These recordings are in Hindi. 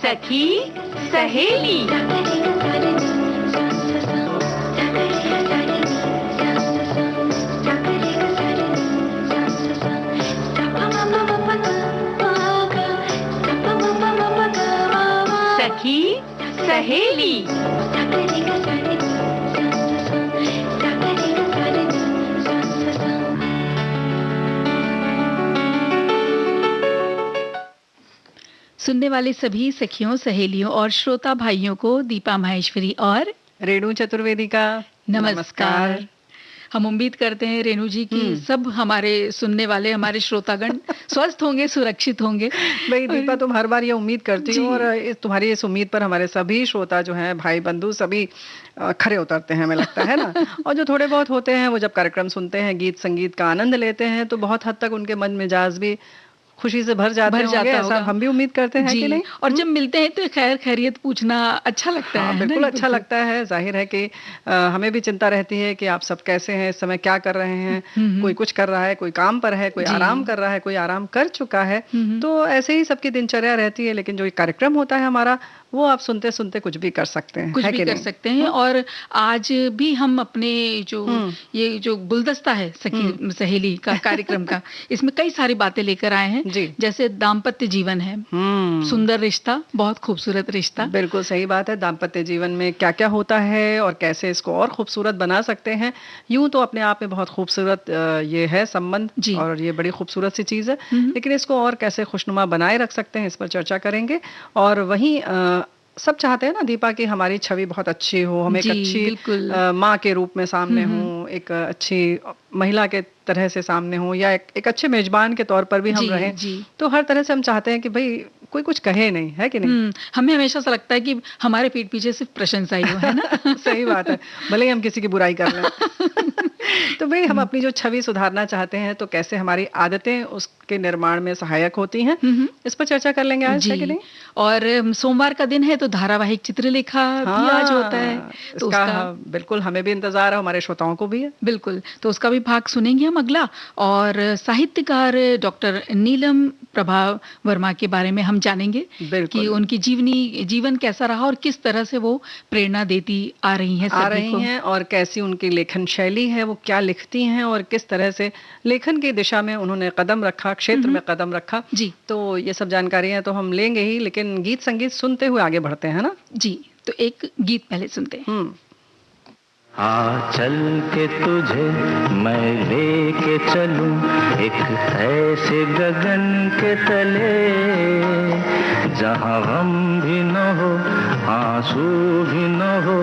सखी सहेली। सखी सहेली। सुनने वाले सभी सखियों, सहेलियों और श्रोता भाइयों को दीपा माहेश्वरी और रेणु चतुर्वेदी का नमस्कार। हम उम्मीद करते हैं रेणु जी की सब हमारे सुनने वाले हमारे श्रोतागण स्वस्थ होंगे, सुरक्षित होंगे। भाई दीपा, तुम हर बार ये उम्मीद करती हो और तुम्हारी इस उम्मीद पर हमारे सभी श्रोता जो हैं, भाई बंधु सभी खरे उतरते हैं, हमें लगता है ना। और जो थोड़े बहुत होते हैं वो जब कार्यक्रम सुनते हैं, गीत संगीत का आनंद लेते हैं, तो बहुत हद तक उनके मन मिजाज भी खुशी से भर जाते होंगे, ऐसा हम भी उम्मीद करते हैं कि नहीं। और जब मिलते हैं तो खैर खैरियत पूछना अच्छा लगता है। बिल्कुल अच्छा लगता है। जाहिर है कि हमें भी चिंता रहती है कि आप सब कैसे हैं, इस समय क्या कर रहे हैं। कोई कुछ कर रहा है, कोई काम पर है, कोई आराम कर रहा है, कोई आराम कर चुका है। तो ऐसे ही सबकी दिनचर्या रहती है। लेकिन जो कार्यक्रम होता है हमारा, वो आप सुनते सुनते कुछ भी कर सकते हैं, कुछ भी कर सकते हैं। और आज भी हम अपने जो ये जो गुलदस्ता है सखी सहेली का कार्यक्रम का, इसमें कई सारी बातें लेकर आए हैं। जैसे दाम्पत्य जीवन है, सुंदर रिश्ता, बहुत खूबसूरत रिश्ता। बिल्कुल सही बात है। दाम्पत्य जीवन में क्या क्या होता है और कैसे इसको और खूबसूरत बना सकते हैं। यूं तो अपने आप में बहुत खूबसूरत ये है संबंध और ये बड़ी खूबसूरत सी चीज है, लेकिन इसको और कैसे खुशनुमा बनाए रख सकते हैं, इस पर चर्चा करेंगे। और वहीं सब चाहते हैं ना दीपा कि हमारी छवि बहुत अच्छी हो, हम एक अच्छी माँ के रूप में सामने हों, एक अच्छी महिला के तरह से सामने हो, या एक अच्छे मेजबान के तौर पर भी हम रहें। तो हर तरह से हम चाहते हैं कि भाई कोई कुछ कहे नहीं, है कि नहीं। हमें हमेशा ऐसा लगता है कि हमारे पीठ पीछे सिर्फ प्रशंसा ही हो, है ना। सही बात है, भले ही हम किसी की बुराई कर लें। तो भाई हम अपनी जो छवि सुधारना चाहते हैं, तो कैसे हमारी आदतें उसके निर्माण में सहायक होती हैं, इस पर चर्चा कर लेंगे आज, है कि नहीं। और सोमवार का दिन है तो धारावाहिक चित्रलेखा भी आज होता है, तो उसका बिल्कुल हमें भी इंतजार है, हमारे श्रोताओं को भी है। बिल्कुल, तो उसका भी भाग सुनेंगे हम अगला। और साहित्यकार डॉक्टर नीलम प्रभा वर्मा के बारे में हम जानेंगे कि उनकी जीवन कैसा रहा और किस तरह से वो प्रेरणा देती आ रही हैं और कैसी उनकी लेखन शैली है, वो क्या लिखती हैं और किस तरह से लेखन की दिशा में उन्होंने कदम रखा, क्षेत्र में कदम रखा। तो ये सब जानकारियां तो हम लेंगे ही, लेकिन गीत संगीत सुनते हुए आगे बढ़ते हैं ना। जी, तो एक गीत पहले सुनते हैं। चल के तुझे मैं लेके चलूं एक ऐसे गगन के तले, जहां गम भी न हो, आंसू भी न हो,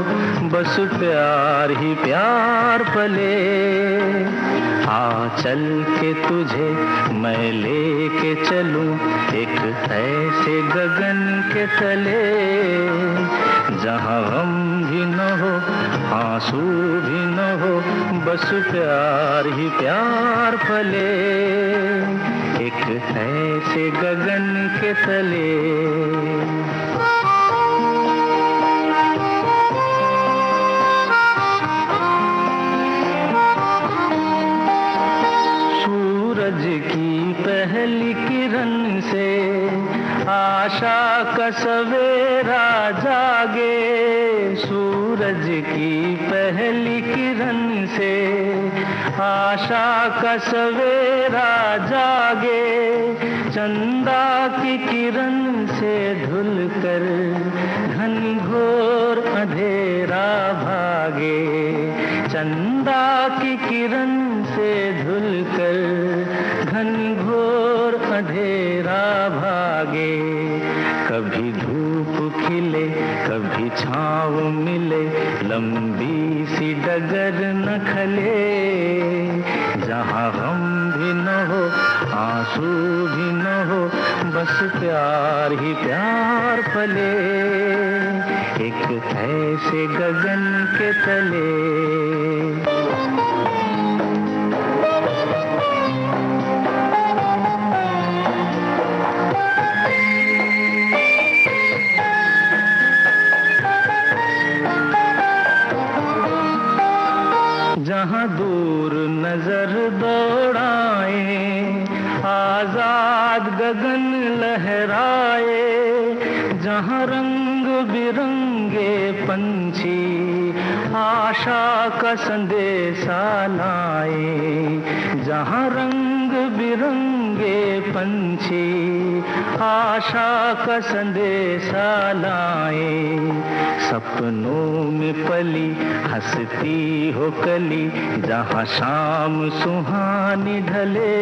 बस प्यार ही प्यार पले। चल के तुझे मैं लेके चलूं एक ऐसे गगन के तले, जहां गम भी न हो, आंसू भी न हो, बस प्यार ही प्यार फले, एक ऐसे गगन के तले। सूरज की पहली किरण से आशा का सवेरा जागे, सूरज की पहली किरण से आशा का सवेरा जागे, चंदा की किरण से धुलकर घनघोर अंधेरा भागे, चंदा की किरण से धुलकर घनघोर अंधेरा भागे। कभी धूप खिले कभी छाँव मिले, लंबी सी डगर न खले, जहाँ गम भी न हो, आंसू भी न हो, बस प्यार ही प्यार फले, एक ऐसे गगन के तले। जहाँ दूर नजर दौड़ाए, आजाद गगन लहराए, जहाँ रंग बिरंगे पंछी आशा का संदेशा लाए, जहाँ रंग बिरंगे पंछी आशा का संदेशा लाए। सपनों में पली हंसती हो कली, जहाँ शाम सुहानी ढले,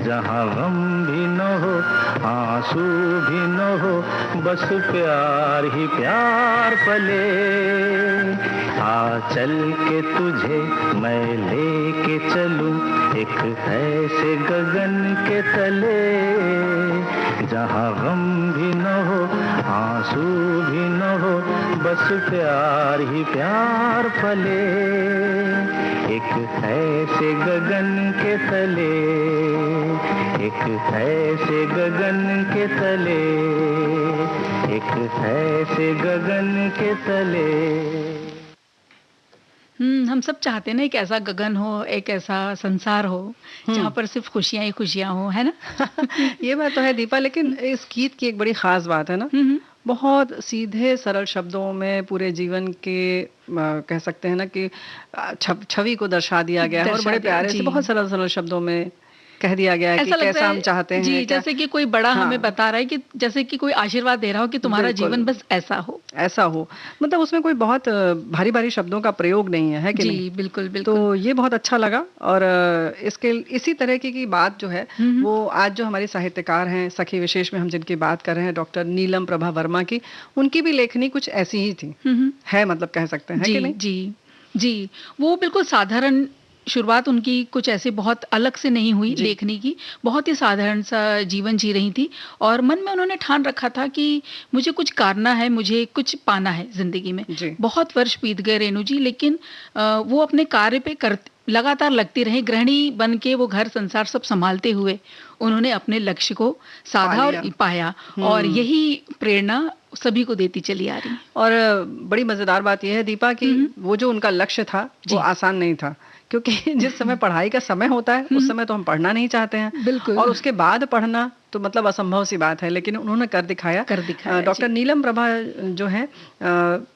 जहाँ गम भी न हो आंसू भी न हो, बस प्यार ही प्यार पले। आ चल के तुझे मैं लेके चलूं एक ऐसे गगन के तले, जहाँ गम भी न हो आंसू भी न हो, बस प्यार ही प्यार पले। एक ऐसे गगन के तले, एक ऐसे गगन के तले, एक ऐसे गगन के तले। हम सब चाहते हैं ना एक ऐसा गगन हो, एक ऐसा संसार हो जहाँ पर सिर्फ खुशियां ही खुशियां हो, है ना? ये बात तो है दीपा, लेकिन इस गीत की एक बड़ी खास बात है ना, बहुत सीधे सरल शब्दों में पूरे जीवन के कह सकते हैं ना कि छवि को दर्शा दिया गया है, और बड़े प्यारे से बहुत सरल सरल शब्दों में कह दिया गया है कि कैसा हम चाहते हैं। जी, जैसे कि कोई बड़ा हमें बता रहा है कि जैसे कि कोई आशीर्वाद दे रहा हो कि तुम्हारा जीवन बस ऐसा हो, ऐसा हो। मतलब उसमें कोई बहुत भारी भारी शब्दों का प्रयोग नहीं है कि जी, नहीं? बिल्कुल बिल्कुल। तो ये बहुत अच्छा लगा। और इसके इसी तरह की बात जो है वो आज जो हमारी साहित्यकार हैं, सखी विशेष में हम जिनकी बात कर रहे हैं, डॉक्टर नीलम प्रभा वर्मा की, उनकी भी लेखनी कुछ ऐसी ही थी, है मतलब कह सकते हैं कि नहीं? जी जी, वो बिल्कुल साधारण शुरुआत उनकी कुछ ऐसे बहुत अलग से नहीं हुई लेखनी की, बहुत ही साधारण सा जीवन जी रही थी, और मन में उन्होंने ठान रखा था कि मुझे कुछ करना है, मुझे कुछ पाना है जिंदगी में। बहुत वर्ष बीत गए रेणु जी, लेकिन वो अपने कार्य पे लगातार लगती रही, गृहिणी बन के वो घर संसार सब संभालते हुए उन्होंने अपने लक्ष्य को साधा और पाया, और यही प्रेरणा सभी को देती चली आ रही। और बड़ी मजेदार बात यह है दीपा कि वो जो उनका लक्ष्य था वो आसान नहीं था, क्योंकि जिस समय पढ़ाई का समय होता है उस समय तो हम पढ़ना नहीं चाहते हैं, बिल्कुल, और उसके बाद पढ़ना तो मतलब असंभव सी बात है, लेकिन उन्होंने कर दिखाया। डॉक्टर नीलम प्रभा जो है,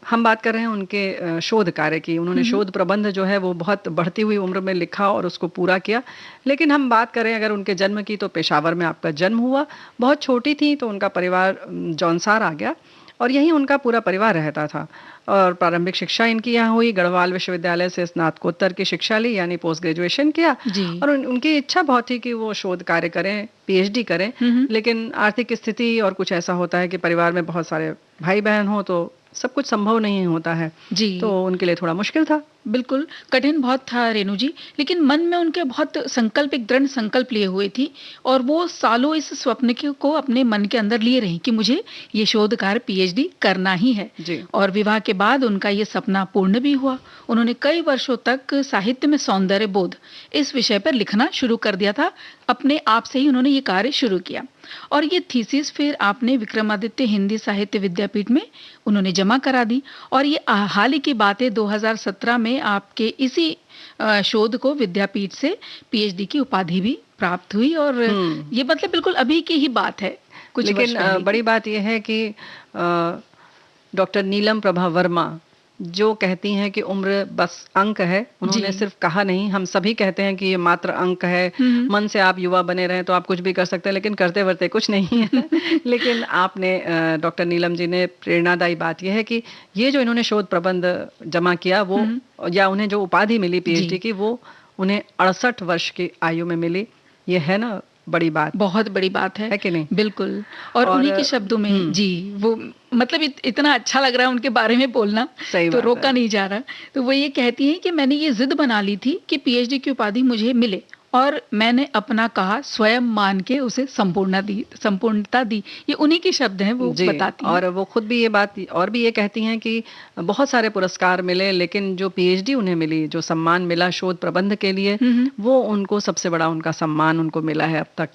हम बात कर रहे हैं उनके शोध कार्य की। उन्होंने शोध प्रबंध जो है वो बहुत बढ़ती हुई उम्र में लिखा और उसको पूरा किया। लेकिन हम बात करें अगर उनके जन्म की, तो पेशावर में आपका जन्म हुआ। बहुत छोटी थी तो उनका परिवार जौनसार आ गया और यहीं उनका पूरा परिवार रहता था। और प्रारंभिक शिक्षा इनकी यहाँ हुई, गढ़वाल विश्वविद्यालय से स्नातकोत्तर की शिक्षा ली, यानी पोस्ट ग्रेजुएशन किया। और उनकी इच्छा बहुत थी कि वो शोध कार्य करें, पीएचडी करें, लेकिन आर्थिक स्थिति और कुछ ऐसा होता है कि परिवार में बहुत सारे भाई बहन हो तो सब कुछ संभव नहीं होता है जी, तो उनके लिए थोड़ा मुश्किल था। बिल्कुल कठिन बहुत था रेणु जी, लेकिन मन में उनके बहुत संकल्प, एक दृढ़ संकल्प लिए हुए थी, और वो सालों इस स्वप्न को अपने मन के अंदर लिए रही कि मुझे ये शोध कार्य पीएचडी करना ही है जी। और विवाह के बाद उनका ये सपना पूर्ण भी हुआ। उन्होंने कई वर्षों तक साहित्य में सौंदर्य बोध इस विषय पर लिखना शुरू कर दिया था। अपने आप से ही उन्होंने ये कार्य शुरू किया, और ये थीसिस फिर आपने विक्रमादित्य हिंदी साहित्य विद्यापीठ में उन्होंने जमा करा दी। और ये हाल ही की बात है, 2017 में आपके इसी शोध को विद्यापीठ से पीएचडी की उपाधि भी प्राप्त हुई, और ये मतलब बिल्कुल अभी की ही बात है कुछ। लेकिन बड़ी बात यह है कि डॉक्टर नीलम प्रभा वर्मा जो कहती हैं कि उम्र बस अंक है, उन्होंने सिर्फ कहा नहीं, हम सभी कहते हैं कि ये मात्र अंक है, मन से आप युवा बने रहें तो आप कुछ भी कर सकते हैं, लेकिन करते वर्ते कुछ नहीं है। लेकिन आपने डॉक्टर नीलम जी ने प्रेरणादायी बात यह है कि ये जो इन्होंने शोध प्रबंध जमा किया वो, या उन्हें जो उपाधि मिली पीएचडी की, वो उन्हें 68 वर्ष की आयु में मिली। ये है ना बड़ी बात, बहुत बड़ी बात है कि नहीं? बिल्कुल। और उन्हीं के शब्दों में जी, वो मतलब इतना अच्छा लग रहा है उनके बारे में बोलना, तो रोका नहीं जा रहा। तो वो ये कहती हैं कि मैंने ये जिद बना ली थी कि पीएचडी की उपाधि मुझे मिले, और मैंने अपना कहा स्वयं मान के उसे संपूर्णता दी। ये उन्हीं के शब्द हैं, वो बताती हैं। और वो खुद भी ये बात और भी ये कहती हैं कि बहुत सारे पुरस्कार मिले, लेकिन जो पीएचडी उन्हें मिली, जो सम्मान मिला शोध प्रबंध के लिए, वो उनको सबसे बड़ा उनका सम्मान उनको मिला है अब तक।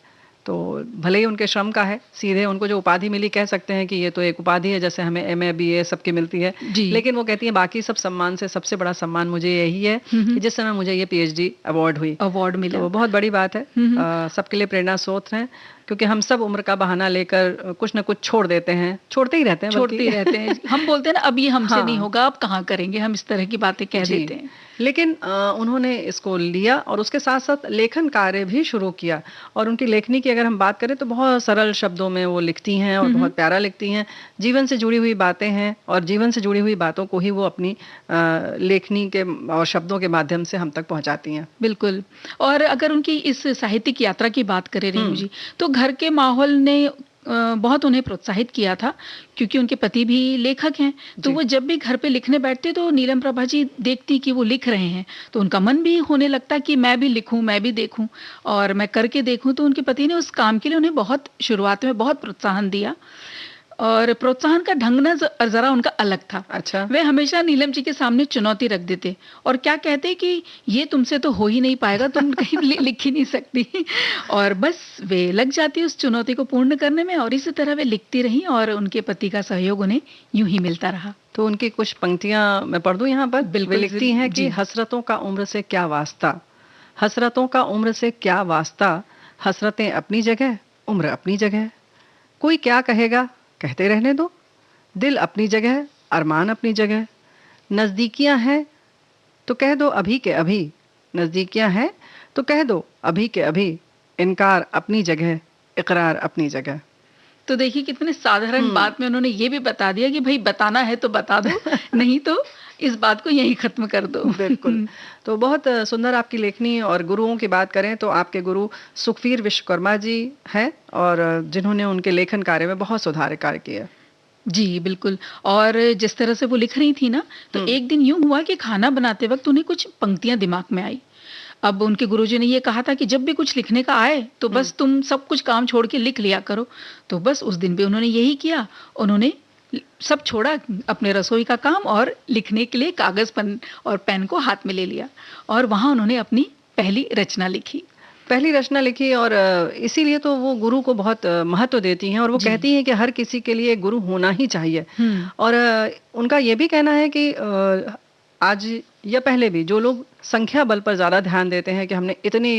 तो भले ही उनके श्रम का है, सीधे उनको जो उपाधि मिली कह सकते हैं कि ये तो एक उपाधि है, जैसे हमें MA BA सबकी मिलती है, लेकिन वो कहती है बाकी सब सम्मान से सबसे बड़ा सम्मान मुझे यही है कि जिस समय मुझे ये PhD अवार्ड मिला, तो बहुत बड़ी बात है। सबके लिए प्रेरणा स्रोत है, क्योंकि हम सब उम्र का बहाना लेकर कुछ ना कुछ छोड़ते ही रहते हैं। हम बोलते हैं ना अब ये हमसे नहीं होगा, अब कहाँ करेंगे, हम इस तरह की बातें कह देते हैं। लेकिन उन्होंने इसको लिया और उसके साथ साथ लेखन कार्य भी शुरू किया। और उनकी लेखनी की अगर हम बात करें तो बहुत सरल शब्दों में वो लिखती हैं और बहुत प्यारा लिखती हैं। जीवन से जुड़ी हुई बातें हैं और जीवन से जुड़ी हुई बातों को ही वो अपनी लेखनी के और शब्दों के माध्यम से हम तक पहुंचाती हैं। बिल्कुल। और अगर उनकी इस साहित्यिक यात्रा की बात करें रेणु जी, तो घर के माहौल ने बहुत उन्हें प्रोत्साहित किया था, क्योंकि उनके पति भी लेखक हैं। तो वो जब भी घर पे लिखने बैठते तो नीलम प्रभा जी देखती कि वो लिख रहे हैं तो उनका मन भी होने लगता कि मैं भी लिखूं, मैं भी देखूं और मैं करके देखूं। तो उनके पति ने उस काम के लिए उन्हें बहुत शुरुआत में बहुत प्रोत्साहन दिया, और प्रोत्साहन का ढंग ना जरा उनका अलग था। अच्छा। वे हमेशा नीलम जी के सामने चुनौती रख देते और क्या कहते कि ये तुमसे तो हो ही नहीं पाएगा, तुम कहीं लिख ही नहीं सकती, और बस वे लग जाती उस चुनौती को पूर्ण करने में, और इसी तरह वे लिखती रही और उनके पति का सहयोग उन्हें यूं ही मिलता रहा। तो उनकी कुछ पंक्तियां मैं पढ़ दूं यहाँ पर। वे लिखती हैं कि हसरतों का उम्र से क्या वास्ता, हसरतों का उम्र से क्या वास्ता, हसरतें अपनी जगह, उम्र अपनी जगह, कोई क्या कहेगा कहते रहने दो, दिल अपनी जगह, अरमान अपनी जगह, नज़दीकियां हैं तो कह दो अभी के अभी, नज़दीकियां हैं तो कह दो अभी के अभी, इनकार अपनी जगह, इकरार अपनी जगह। तो देखिए कितने साधारण बात में उन्होंने ये भी बता दिया कि भाई बताना है तो बता दो, नहीं तो इस बात को यहीं खत्म कर दो। बिल्कुल। तो बहुत सुंदर आपकी लेखनी। और गुरुओं की बात करें तो आपके गुरु सुखवीर विश्वकर्मा जी हैं, और जिन्होंने उनके लेखन कार्य में बहुत सुधार कार्य किया। जी बिल्कुल। और जिस तरह से वो लिख रही थी ना, तो एक दिन यूं हुआ कि खाना बनाते वक्त उन्हें कुछ पंक्तियां दिमाग में आई। अब उनके गुरुजी ने ये कहा था कि जब भी कुछ लिखने का आए तो बस तुम सब कुछ काम छोड़ के लिख लिया करो। तो बस उस दिन भी उन्होंने यही किया, उन्होंने सब छोड़ा, अपने रसोई का काम, और लिखने के लिए कागज पेन और पेन को हाथ में ले लिया, और वहां उन्होंने अपनी पहली रचना लिखी। और इसीलिए तो वो गुरु को बहुत महत्व देती हैं, और वो कहती हैं कि हर किसी के लिए गुरु होना ही चाहिए। और उनका ये भी कहना है कि आज या पहले भी जो लोग संख्या बल पर ज्यादा ध्यान देते हैं कि हमने इतनी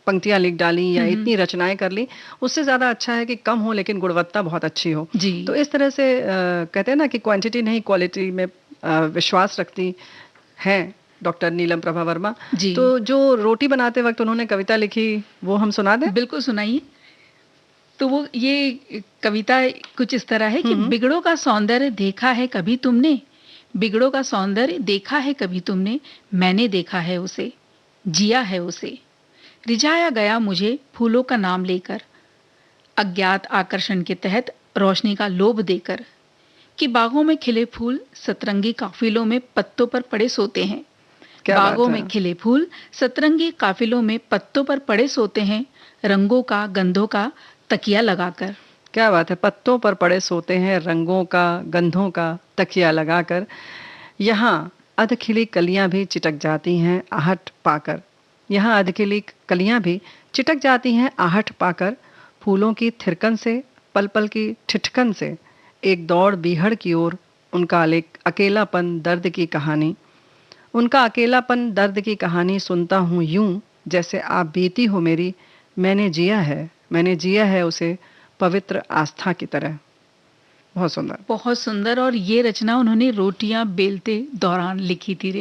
पंक्तियां लिख डाली या इतनी रचनाएं कर ली, उससे ज्यादा अच्छा है कि कम हो लेकिन गुणवत्ता बहुत अच्छी हो। तो इस तरह से कहते हैं ना कि क्वांटिटी नहीं क्वालिटी में विश्वास रखती हैं डॉक्टर नीलम प्रभा वर्मा जी। तो जो रोटी बनाते वक्त उन्होंने कविता लिखी वो हम सुना दें? बिल्कुल सुनाइए। तो वो ये कविता कुछ इस तरह है कि बिगड़ों का सौंदर्य देखा है कभी तुमने, बिगड़ों का सौंदर्य देखा है कभी तुमने, मैंने देखा है उसे, जिया है उसे, रिझाया गया मुझे फूलों का नाम लेकर, अज्ञात आकर्षण के तहत रोशनी का लोभ देकर, कि बागों में खिले फूल सतरंगी काफिलों में पत्तों पर पड़े सोते हैं, बागों में खिले फूल सतरंगी काफिलों में पत्तों पर पड़े सोते हैं, रंगों का गंधों का तकिया लगाकर। क्या बात है, पत्तों पर पड़े सोते हैं, रंगों का गंधों का तकिया लगाकर, यहाँ अधखिली कलियां भी चिटक जाती हैं आहट पाकर, यहाँ अधखिली कलियां भी चिटक जाती हैं आहट पाकर, फूलों की थिरकन से पल पल की ठिठकन से एक दौड़ बीहड़ की ओर, उनका अकेलापन दर्द की कहानी, उनका अकेलापन दर्द की कहानी सुनता हूँ यूं जैसे आप बीती हो मेरी, मैंने जिया है उसे पवित्र आस्था की तरह। बहुत सुंदर, बहुत सुंदर। और ये रचना उन्होंने रोटियां बेलते दौरान लिखी थी।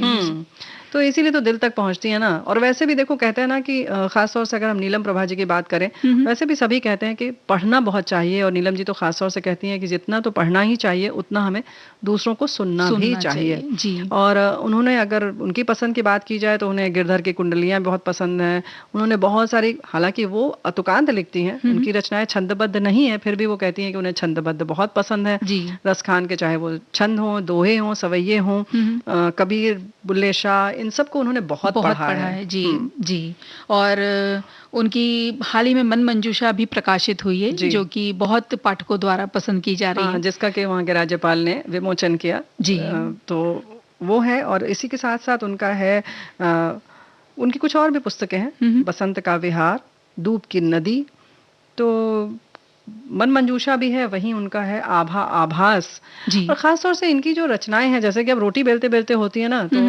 तो इसीलिए तो दिल तक पहुंचती है ना। और वैसे भी देखो कहते हैं ना कि खास तौर से अगर हम नीलम प्रभा जी की बात करें, वैसे भी सभी कहते हैं कि पढ़ना बहुत चाहिए, और नीलम जी तो खास तौर से कहती हैं कि जितना तो पढ़ना ही चाहिए उतना हमें दूसरों को सुनना भी चाहिए जी। और उन्होंने अगर उनकी पसंद की बात की जाए तो उन्हें गिरधर की कुंडलियां बहुत पसंद हैं। उन्होंने बहुत सारी, हालांकि वो अतुकांत लिखती हैं, उनकी रचनाएं छंदबद्ध नहीं है, फिर भी वो कहती हैं कि उन्हें छंदबद्ध बहुत पसंद है। रसखान के चाहे वो छंद हों, दोहे हों, सवैये हों, कबीर, बुल्ले शाह, इन सबको उन्होंने बहुत पढ़ा है। जी जी। और उनकी हाल ही में मन मंजूषा भी प्रकाशित हुई है, जो कि बहुत पाठकों द्वारा पसंद की जा रही है, जिसका कि वहाँ के राज्यपाल ने विमोचन किया जी। तो वो है। और इसी के साथ साथ उनका है, उनकी कुछ और भी पुस्तकें हैं, बसंत का विहार, दूब की नदी, तो मन मंजूषा भी है, वहीं उनका है आभा आभास जी। और खास तौर से इनकी जो रचनाएं हैं, जैसे कि अब रोटी बेलते बेलते होती है ना, तो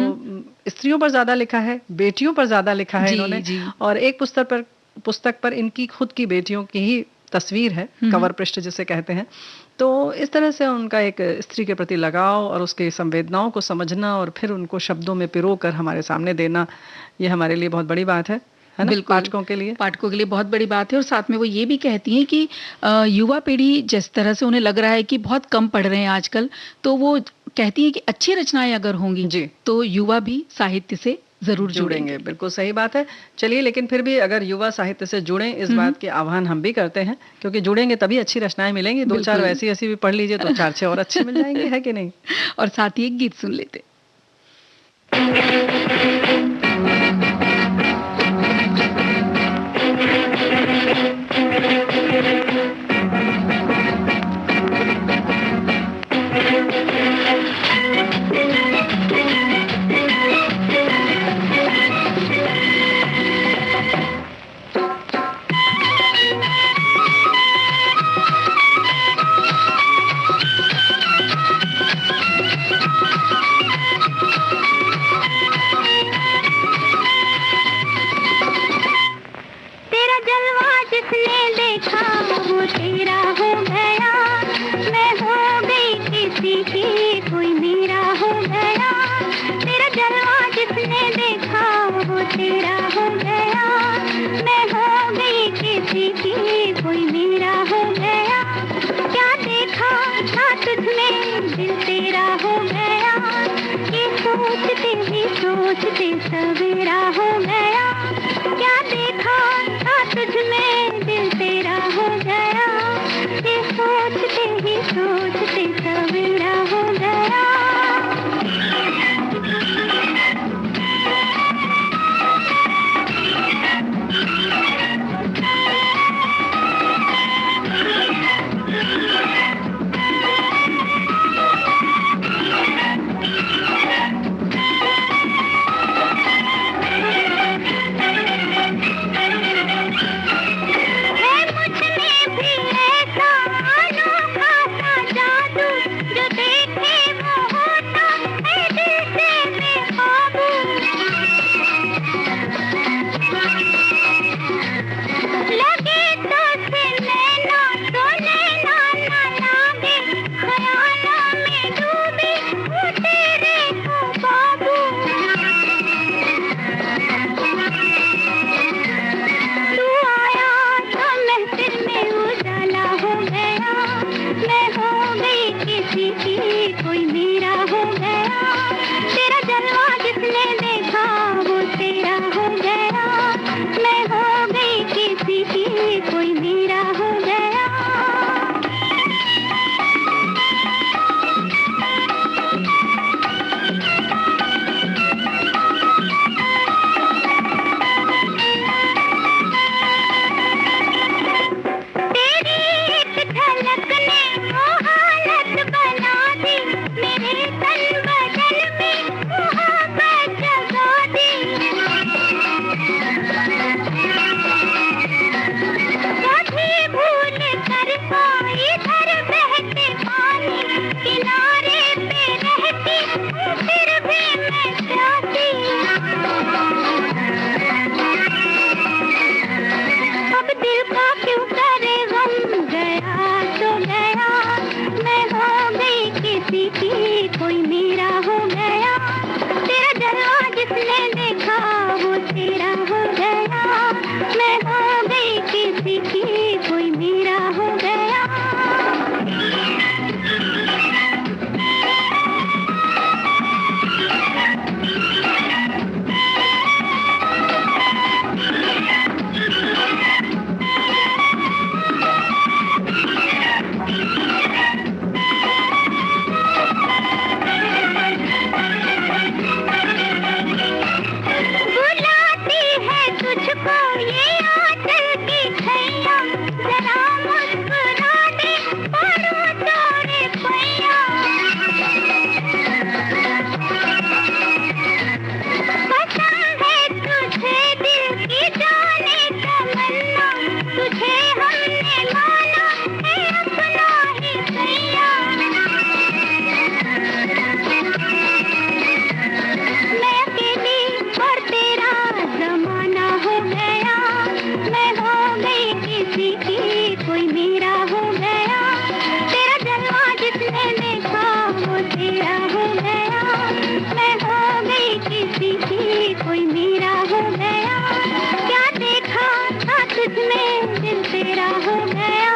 स्त्रियों पर ज्यादा लिखा है, बेटियों पर ज्यादा लिखा है इन्होंने जी। और एक पुस्तक पर इनकी खुद की बेटियों की ही तस्वीर है, कवर पृष्ठ जिसे कहते हैं। तो इस तरह से उनका एक स्त्री के प्रति लगाव और उसके संवेदनाओं को समझना और फिर उनको शब्दों में पिरोकर हमारे सामने देना, ये हमारे लिए बहुत बड़ी बात है बिल्कुल, पाठकों के लिए बहुत बड़ी बात है। और साथ में वो ये भी कहती हैं कि युवा पीढ़ी जिस तरह से उन्हें लग रहा है कि बहुत कम पढ़ रहे हैं आजकल, तो वो कहती है कि अच्छी रचनाएं अगर होंगी जी, तो युवा भी साहित्य से जरूर जुड़ेंगे। बिल्कुल सही बात है। चलिए, लेकिन फिर भी अगर युवा साहित्य से जुड़ें, इस बात के आह्वान हम भी करते हैं, क्योंकि जुड़ेंगे तभी अच्छी रचनाएं मिलेंगी। 2-4 वैसी भी पढ़ लीजिए तो 4-6 और अच्छे मिल जाएंगे, है कि नहीं? और साथ ही एक गीत सुन लेते। मैं हो गई किसी की, कोई मेरा हो गया, क्या देखा था तुझमें दिल तेरा हो गया,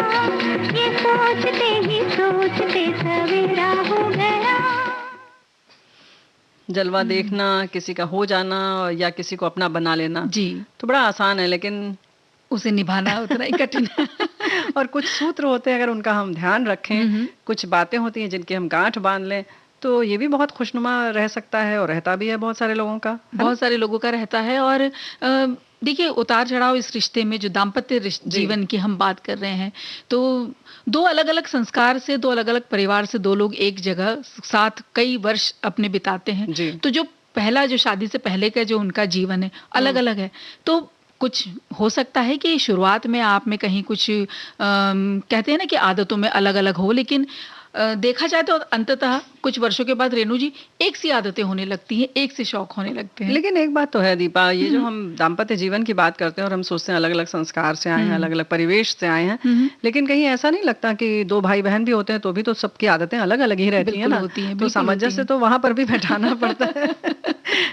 ये सोचते ही सोचते सवेरा हो गया। जलवा देखना, किसी का हो जाना या किसी को अपना बना लेना जी तो बड़ा आसान है, लेकिन उसे निभाना उतना ही कठिन है। और कुछ सूत्र होते हैं, अगर उनका हम ध्यान रखें, कुछ बातें होती हैं जिनके हम गांठ बांध लें, तो ये भी बहुत खुशनुमा रह सकता है और रहता भी है बहुत सारे लोगों का, बहुत सारे लोगों का रहता है। और देखिए, उतार चढ़ाव इस रिश्ते में, जो दाम्पत्य जीवन की हम बात कर रहे हैं, तो दो अलग अलग संस्कार से, दो अलग अलग परिवार से दो लोग एक जगह साथ कई वर्ष अपने बिताते हैं, तो जो पहला, जो शादी से पहले का जो उनका जीवन है अलग अलग है। तो कुछ हो सकता है कि शुरुआत में आप में कहीं कुछ कहते हैं ना कि आदतों में अलग अलग हो, लेकिन देखा जाए तो अंततः कुछ वर्षों के बाद रेणु जी एक सी आदतें होने लगती हैं, एक से शौक होने लगते हैं। लेकिन एक बात तो है दीपा, ये जो हम दाम्पत्य जीवन की बात करते हैं और हम सोचते हैं अलग अलग संस्कार से आए हैं, अलग अलग परिवेश से आए हैं, लेकिन कहीं ऐसा नहीं लगता कि दो भाई बहन भी होते हैं तो भी तो सबकी आदतें अलग अलग ही रहती हैं ना, तो सामंजस्य तो वहां पर भी बैठाना पड़ता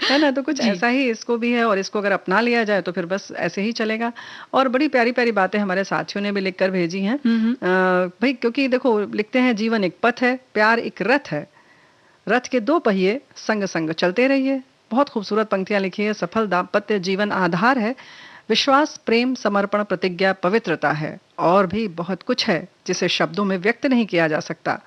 है ना। तो कुछ ऐसा ही इसको भी है, और इसको अगर अपना लिया जाए तो फिर बस ऐसे ही चलेगा। और बड़ी प्यारी प्यारी बातें हमारे साथियों ने भी लिखकर भेजी हैं भाई, क्योंकि देखो लिखते हैं, जीवन एक पथ है, प्यार एक रथ है, रथ के दो पहिए संग संग चलते रहिए। बहुत खूबसूरत पंक्तियां लिखी है। सफल दाम्पत्य जीवन आधार है, विश्वास, प्रेम, समर्पण, प्रतिज्ञा, पवित्रता है, और भी बहुत कुछ है जिसे शब्दों में व्यक्त नहीं किया जा सकता।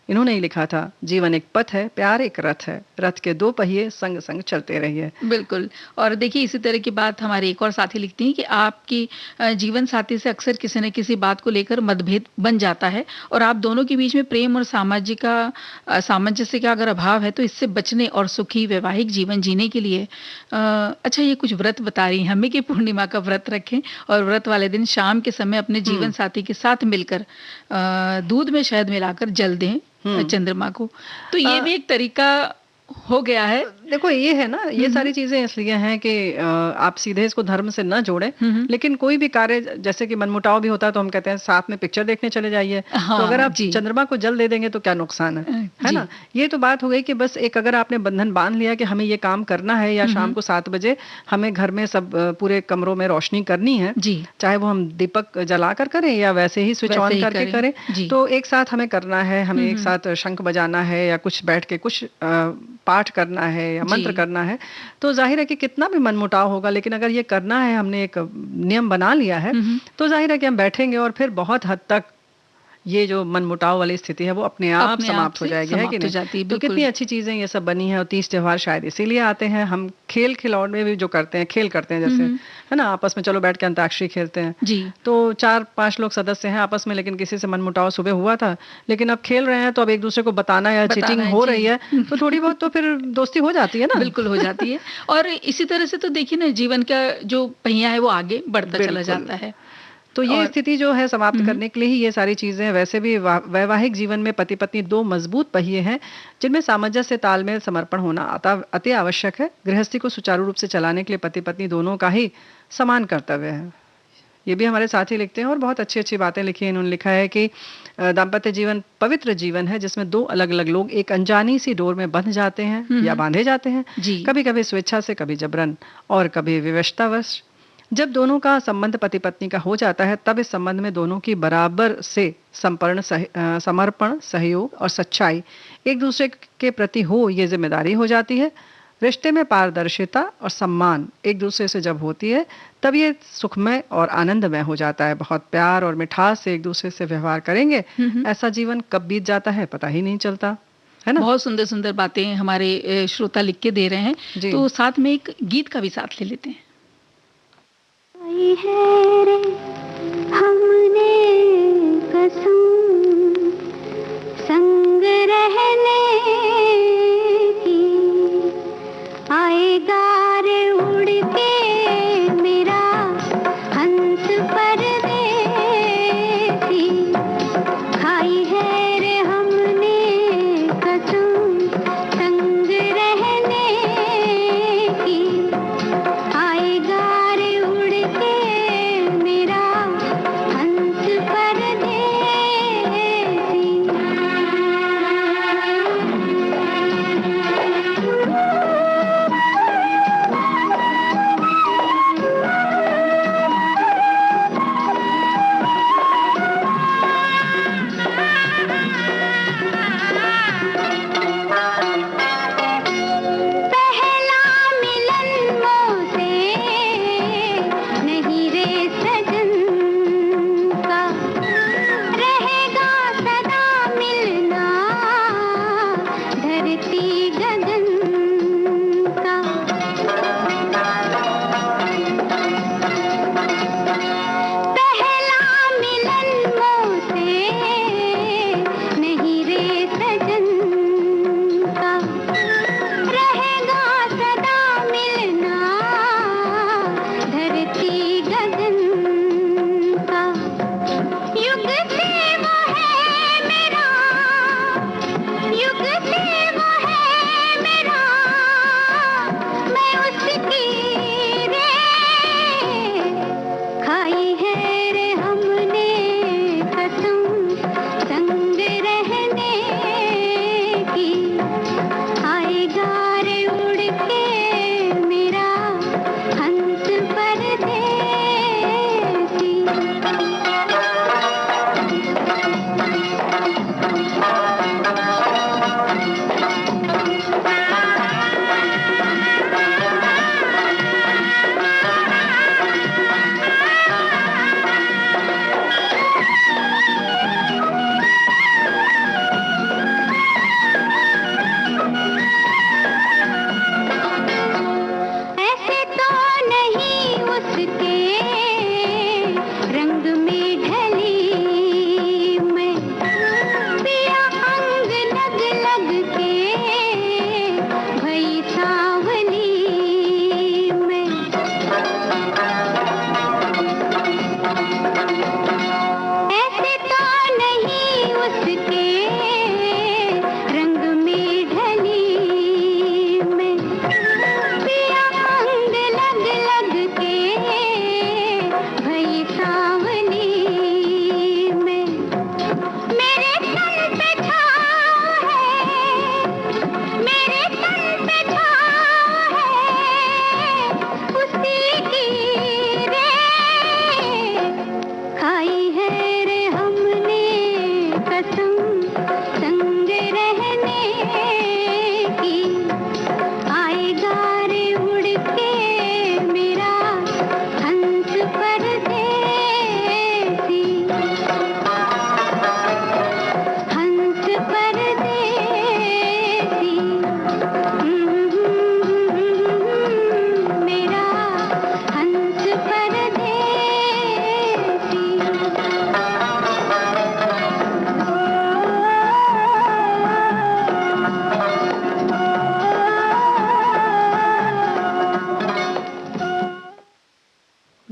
इन्होंने ही लिखा था, जीवन एक पथ है, प्यार एक रथ है, रथ के दो पहिए संग संग चलते रहिए। बिल्कुल। और देखिए, इसी तरह की बात हमारे एक और साथी लिखती हैं कि आपकी जीवन साथी से अक्सर किसी न किसी बात को लेकर मतभेद बन जाता है, और आप दोनों के बीच में प्रेम और सामंजस्य का अगर अभाव है, तो इससे बचने और सुखी वैवाहिक जीवन जीने के लिए अच्छा, ये कुछ व्रत बता रही हैं हमें कि पूर्णिमा का व्रत रखें, और व्रत वाले दिन शाम के समय अपने जीवन साथी के साथ मिलकर दूध में शहद मिलाकर जल दें चंद्रमा को। तो ये भी एक तरीका हो गया है। देखो ये है ना, ये सारी चीजें इसलिए हैं कि आप सीधे इसको धर्म से न जोड़ें, लेकिन कोई भी कार्य, जैसे कि मनमुटाव भी होता है तो हम कहते हैं साथ में पिक्चर देखने चले जाइए। हाँ, तो अगर आप चंद्रमा को जल दे देंगे तो क्या नुकसान है ना। ये तो बात हो गई कि बस एक अगर आपने बंधन बांध लिया कि हमें ये काम करना है, या शाम को 7 बजे हमें घर में सब पूरे कमरों में रोशनी करनी है, चाहे वो हम दीपक जलाकर करें या वैसे ही स्विच ऑन करके करें, तो एक साथ हमें करना है, हमें एक साथ शंख बजाना है, या कुछ बैठ के कुछ पाठ करना है या मंत्र करना है, तो जाहिर है कि कितना भी मनमुटाव होगा, लेकिन अगर ये करना है, हमने एक नियम बना लिया है, तो जाहिर है कि हम बैठेंगे और फिर बहुत हद तक ये जो मनमुटाव वाली स्थिति है वो अपने आप समाप्त हो जाएगी, है कि नहीं। तो कितनी अच्छी चीजें ये सब बनी है, और 30 त्योहार शायद इसीलिए आते हैं। हम खेल खिलौने में भी जो करते हैं, खेल करते हैं, जैसे है ना, आपस में चलो बैठ के अंताक्षरी खेलते हैं जी, तो 4-5 लोग सदस्य हैं आपस में, लेकिन किसी से मनमुटाव सुबह हुआ था, लेकिन अब खेल रहे हैं तो अब एक दूसरे को बताना या चीटिंग हो रही है, तो थोड़ी बहुत तो फिर दोस्ती हो जाती है ना। बिल्कुल हो जाती है। और इसी तरह से तो देखिए ना, जीवन का जो पहिया है वो आगे बढ़ता चला जाता है। तो ये स्थिति जो है समाप्त करने के लिए ही ये सारी चीजें। वैसे भी वैवाहिक जीवन में पति पत्नी 2 मजबूत पहिए हैं, जिनमें सामंजस्य, तालमेल, समर्पण होना अति आवश्यक है। गृहस्थी को सुचारू रूप से चलाने के लिए पति पत्नी दोनों का ही समान कर्तव्य है। ये भी हमारे साथी लिखते हैं, और बहुत अच्छी अच्छी बातें लिखी हैं। इन्होंने लिखा है कि दाम्पत्य जीवन पवित्र जीवन है, जिसमें 2 अलग अलग लोग एक अनजानी सी डोर में बंध जाते हैं या बांधे जाते हैं, कभी कभी स्वेच्छा से, कभी जबरन, और कभी विवशतावश। जब दोनों का संबंध पति पत्नी का हो जाता है, तब इस संबंध में दोनों की बराबर से समर्पण, सहयोग और सच्चाई एक दूसरे के प्रति हो, ये जिम्मेदारी हो जाती है। रिश्ते में पारदर्शिता और सम्मान एक दूसरे से जब होती है, तब ये सुखमय और आनंदमय हो जाता है। बहुत प्यार और मिठास से एक दूसरे से व्यवहार करेंगे, ऐसा जीवन कब बीत जाता है पता ही नहीं चलता, है ना। बहुत सुंदर सुंदर बातें हमारे श्रोता लिख के दे रहे हैं। तो साथ में एक गीत का भी साथ ले लेते हैं। है रे हमने कसम संग रहने की, आएगा रे उड़ के मेरा हंस परदेसी, खाई है रे हमने कसम संग रहने की, आएगा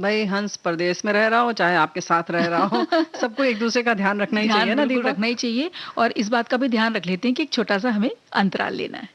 भाई हंस परदेश में रह रहा हो चाहे आपके साथ रह रहा हो, सबको एक दूसरे का ध्यान रखना ही चाहिए ना दीपा? रखना ही चाहिए। और इस बात का भी ध्यान रख लेते हैं कि एक छोटा सा हमें अंतराल लेना है।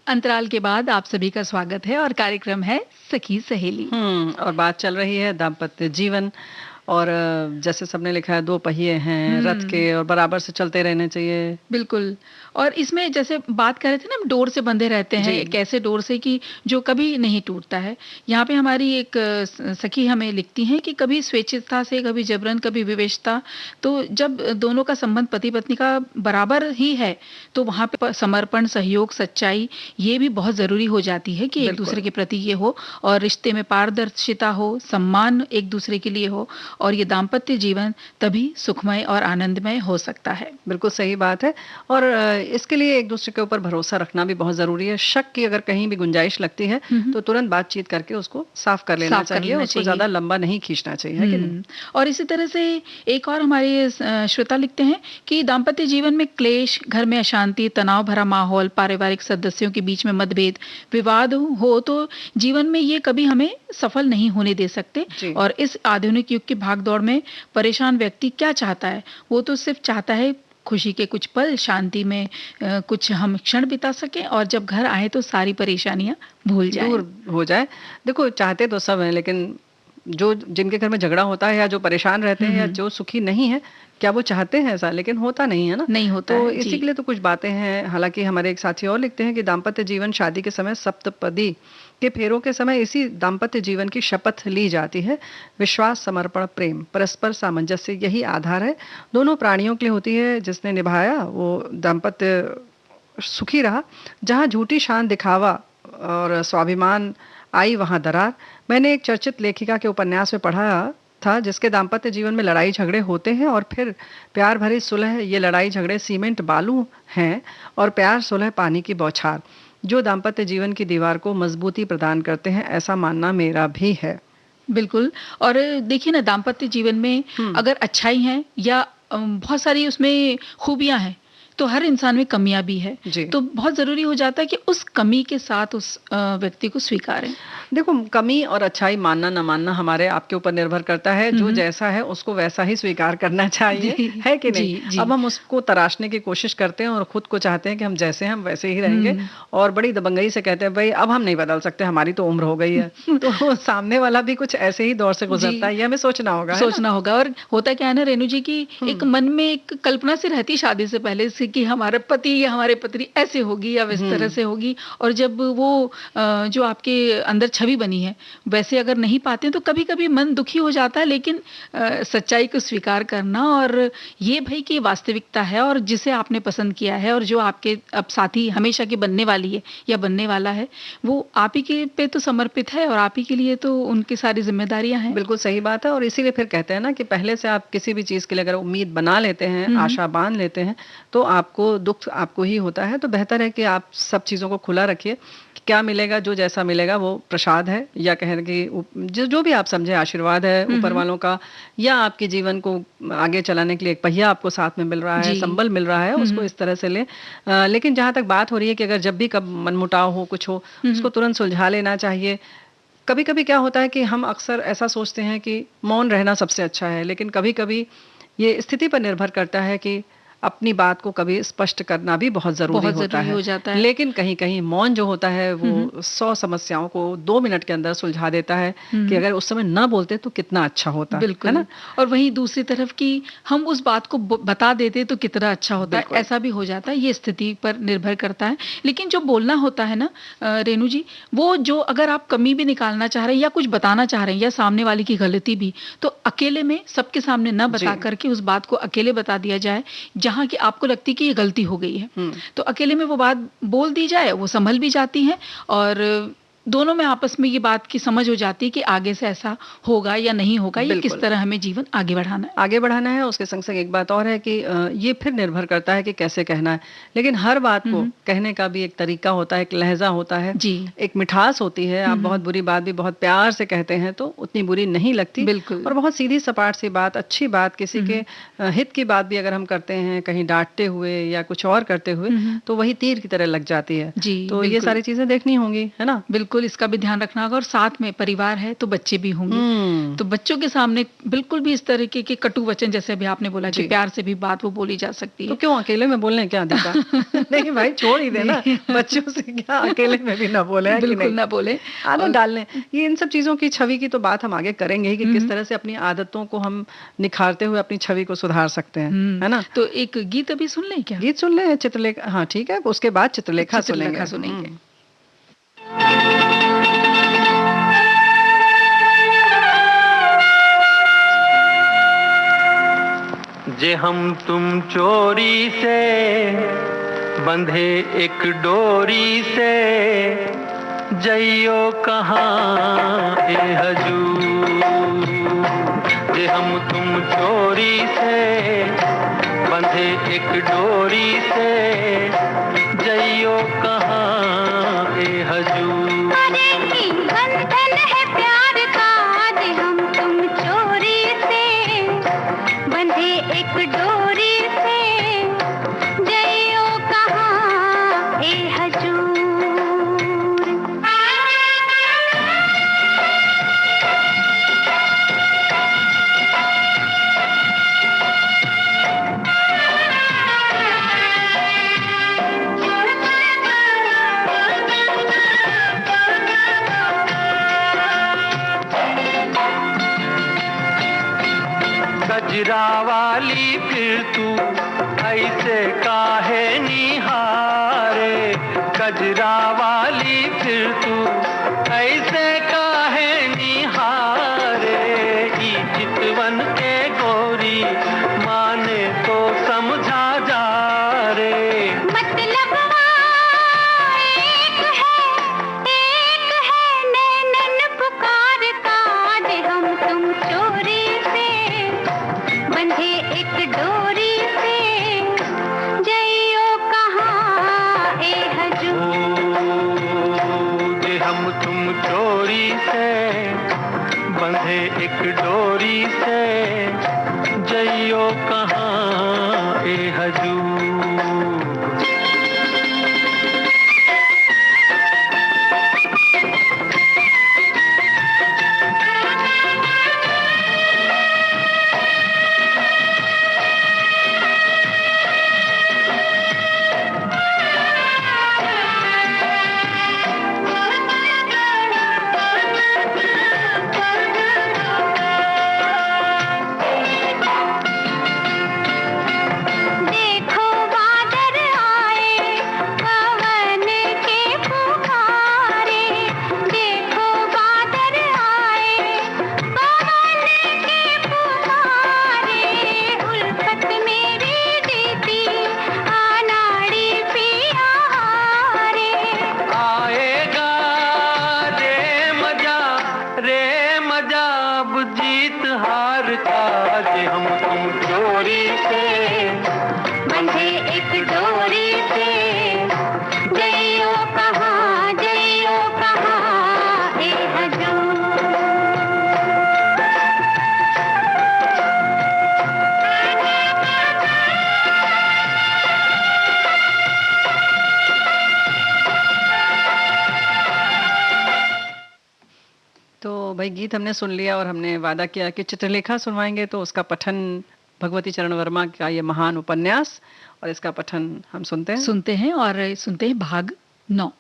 अंतराल के बाद आप सभी का स्वागत है और कार्यक्रम है सखी सहेली। और बात चल रही है दाम्पत्य जीवन, और जैसे सबने लिखा है 2 पहिए हैं रथ के और बराबर से चलते रहने चाहिए। बिल्कुल। और इसमें जैसे बात कर रहे थे ना, हम डोर से बंधे रहते हैं, एक ऐसे डोर से कि जो कभी नहीं टूटता है। यहाँ पे हमारी एक सखी हमें लिखती हैं कि कभी स्वेच्छा से, कभी जबरन, कभी विवशता। तो जब दोनों का संबंध पति पत्नी का बराबर ही है तो वहाँ पे समर्पण, सहयोग, सच्चाई ये भी बहुत जरूरी हो जाती है कि एक दूसरे के प्रति ये हो और रिश्ते में पारदर्शिता हो, सम्मान एक दूसरे के लिए हो, और ये दाम्पत्य जीवन तभी सुखमय और आनंदमय हो सकता है। बिल्कुल सही बात है। और इसके लिए एक दूसरे के ऊपर भरोसा रखना भी बहुत जरूरी है। शक की अगर कहीं भी गुंजाइश लगती है तो तुरंत बातचीत करके उसको साफ कर लेना चाहिए, उसको ज्यादा लंबा नहीं खींचना चाहिए, है कि नहीं? और इसी तरह से एक और हमारे श्रोता लिखते हैं कि दाम्पत्य जीवन में क्लेश, घर में अशांति, तनाव भरा माहौल, पारिवारिक सदस्यों के बीच में मतभेद, विवाद हो तो जीवन में ये कभी हमें सफल नहीं होने दे सकते। और इस आधुनिक युग की भागदौड़ में परेशान व्यक्ति क्या चाहता है? वो तो सिर्फ चाहता है खुशी के कुछ पल, शांति में कुछ हम क्षण बिता सकें और जब घर आए तो सारी परेशानियां भूल जाएं, दूर हो जाए। देखो चाहते तो सब हैं, लेकिन जो जिनके घर में झगड़ा होता है या जो परेशान रहते हैं या जो सुखी नहीं है, क्या वो चाहते हैं ऐसा? लेकिन होता नहीं है ना, नहीं होता तो है। इसी के लिए तो कुछ बातें हैं। हालांकि हमारे एक साथी और लिखते हैं कि दाम्पत्य जीवन शादी के समय सप्तपदी के फेरों के समय इसी दाम्पत्य जीवन की शपथ ली जाती है। विश्वास, समर्पण, प्रेम, परस्पर सामंजस्य यही आधार है। दोनों प्राणियों के लिए होती है। जिसने निभाया वो दाम्पत्य सुखी रहा। जहाँ झूठी शान, दिखावा और स्वाभिमान आई वहां दरार। मैंने एक चर्चित लेखिका के उपन्यास में पढ़ा था जिसके दाम्पत्य जीवन में लड़ाई झगड़े होते हैं और फिर प्यार भरी सुलह। ये लड़ाई झगड़े सीमेंट बालू हैं और प्यार सुलह पानी की बौछार, जो दाम्पत्य जीवन की दीवार को मजबूती प्रदान करते हैं, ऐसा मानना मेरा भी है। बिल्कुल। और देखिए ना, दाम्पत्य जीवन में अगर अच्छाई है या बहुत सारी उसमें खूबियां हैं तो हर इंसान में कमियां भी है, तो बहुत जरूरी हो जाता है कि उस कमी के साथ उस व्यक्ति को स्वीकारें। देखो, कमी और अच्छाई मानना न मानना हमारे आपके ऊपर निर्भर करता है। जो जैसा है उसको वैसा ही स्वीकार करना चाहिए, है कि नहीं? अब हम उसको तराशने की कोशिश करते हैं और खुद को चाहते हैं कि हम जैसे हैं हम वैसे ही रहेंगे और बड़ी दबंगई से कहते हैं भाई अब हम नहीं बदल सकते, हमारी तो उम्र हो गई है। तो सामने वाला भी कुछ ऐसे ही दौर से गुजरता है, ये हमें सोचना होगा। और होता क्या है ना रेणु जी की एक मन में एक कल्पना से रहती शादी से पहले से कि हमारा पति या हमारे पत्नी ऐसे होगी या इस तरह से होगी, और जब वो जो आपके अंदर छवि बनी है वैसे अगर नहीं पाते तो कभी कभी मन दुखी हो जाता है। लेकिन सच्चाई को स्वीकार करना और ये भाई कि वास्तविकता है और जिसे आपने पसंद किया है और जो आपके अब साथी हमेशा की बनने वाली है या बनने वाला है वो आप ही के पे तो समर्पित है और आप ही के लिए तो उनकी सारी जिम्मेदारियां हैं। बिल्कुल सही बात है। और इसीलिए फिर कहते हैं ना कि पहले से आप किसी भी चीज के लिए अगर उम्मीद बना लेते हैं, आशा बांध लेते हैं, तो आपको दुख आपको ही होता है। तो बेहतर है कि आप सब चीजों को खुला रखिए। क्या मिलेगा, जो जैसा मिलेगा वो प्रसाद है, या कहें कि जो भी आप समझे आशीर्वाद है ऊपर वालों का, या आपके जीवन को आगे चलाने के लिए एक पहिया आपको साथ में मिल रहा है, संबल मिल रहा है, उसको इस तरह से ले। लेकिन जहां तक बात हो रही है कि अगर जब भी कब मनमुटाव हो, कुछ हो, उसको तुरंत सुलझा लेना चाहिए। कभी कभी क्या होता है कि हम अक्सर ऐसा सोचते हैं कि मौन रहना सबसे अच्छा है, लेकिन कभी कभी ये स्थिति पर निर्भर करता है कि अपनी बात को कभी स्पष्ट करना भी बहुत जरूरी हो जाता है। लेकिन कहीं कहीं मौन जो होता है वो 100 समस्याओं को 2 मिनट के अंदर सुलझा देता है कि अगर उस समय ना बोलते तो कितना अच्छा होता, बिल्कुल, है ना। और वहीं दूसरी तरफ की हम उस बात को बता देते तो कितना अच्छा होता है, ऐसा भी हो जाता है। ये स्थिति पर निर्भर करता है। लेकिन जो बोलना होता है ना रेणु जी, वो जो अगर आप कमी भी निकालना चाह रहे हैं या कुछ बताना चाह रहे हैं या सामने वाले की गलती भी, तो अकेले में सबके सामने न बता करके उस बात को अकेले बता दिया जाए जहां कि आपको लगती कि ये गलती हो गई है, तो अकेले में वो बात बोल दी जाए, वो संभल भी जाती है और दोनों में आपस में ये बात की समझ हो जाती है कि आगे से ऐसा होगा या नहीं होगा, ये किस तरह हमें जीवन आगे बढ़ाना है। उसके संग संग एक बात और है कि ये फिर निर्भर करता है कि कैसे कहना है। लेकिन हर बात को कहने का भी एक तरीका होता है, एक लहजा होता है जी, एक मिठास होती है। आप बहुत बुरी बात भी बहुत प्यार से कहते हैं तो उतनी बुरी नहीं लगती, बिल्कुल। और बहुत सीधी सपाट सी बात, अच्छी बात, किसी के हित की बात भी अगर हम करते हैं कहीं डांटते हुए या कुछ और करते हुए, तो वही तीर की तरह लग जाती है जी। तो ये सारी चीजें देखनी होंगी, है ना। बिल्कुल, इसका भी ध्यान रखना होगा। और साथ में परिवार है तो बच्चे भी होंगे, तो बच्चों के सामने बिल्कुल भी इस तरीके के कटु वचन, जैसे अभी आपने बोला कि प्यार से भी बात वो बोली जा सकती है, तो क्यों अकेले में बोलने क्या दीपा नहीं भाई, छोड़ ही देना बच्चों से, क्या अकेले में भी ना बोले, बिल्कुल ना बोले, आदत डालने। ये इन सब चीजों की छवि की तो बात हम आगे करेंगे ही कि किस तरह से अपनी आदतों को हम निखारते हुए अपनी छवि को सुधार सकते हैं, है ना। तो एक गीत अभी सुन लें क्या? गीत सुन लें, चित्रलेखा। हाँ ठीक है, उसके बाद चित्रलेखा सुनेंगे। जे हम तुम चोरी से बंधे एक डोरी से, जइयो कहाँ ए हजूर। जे हम तुम चोरी से बंधे एक डोरी से, जइयो कहाँ ए हजूर। एक डोरी से जइयो कहाँ ए हजूर। गजरा वाली फिर तू ऐसे काहे निहारे, गजरा वाली फिर तू ऐसे काहे निहारे। ई चितवन के गोरी माने तो समझा जा रे। मतलब एक है नैनन पुकारता, जे हम तुम चोरी से बंधे एक डोरी से, जइयो कहाँ ए हजूर। जे हम तुम चोरी से बंधे एक डोरी से, जइयो कहाँ ए हजूर। भाई गीत हमने सुन लिया और हमने वादा किया कि चित्रलेखा सुनवाएंगे, तो उसका पठन भगवती चरण वर्मा का ये महान उपन्यास, और इसका पठन हम सुनते हैं और सुनते हैं भाग 9।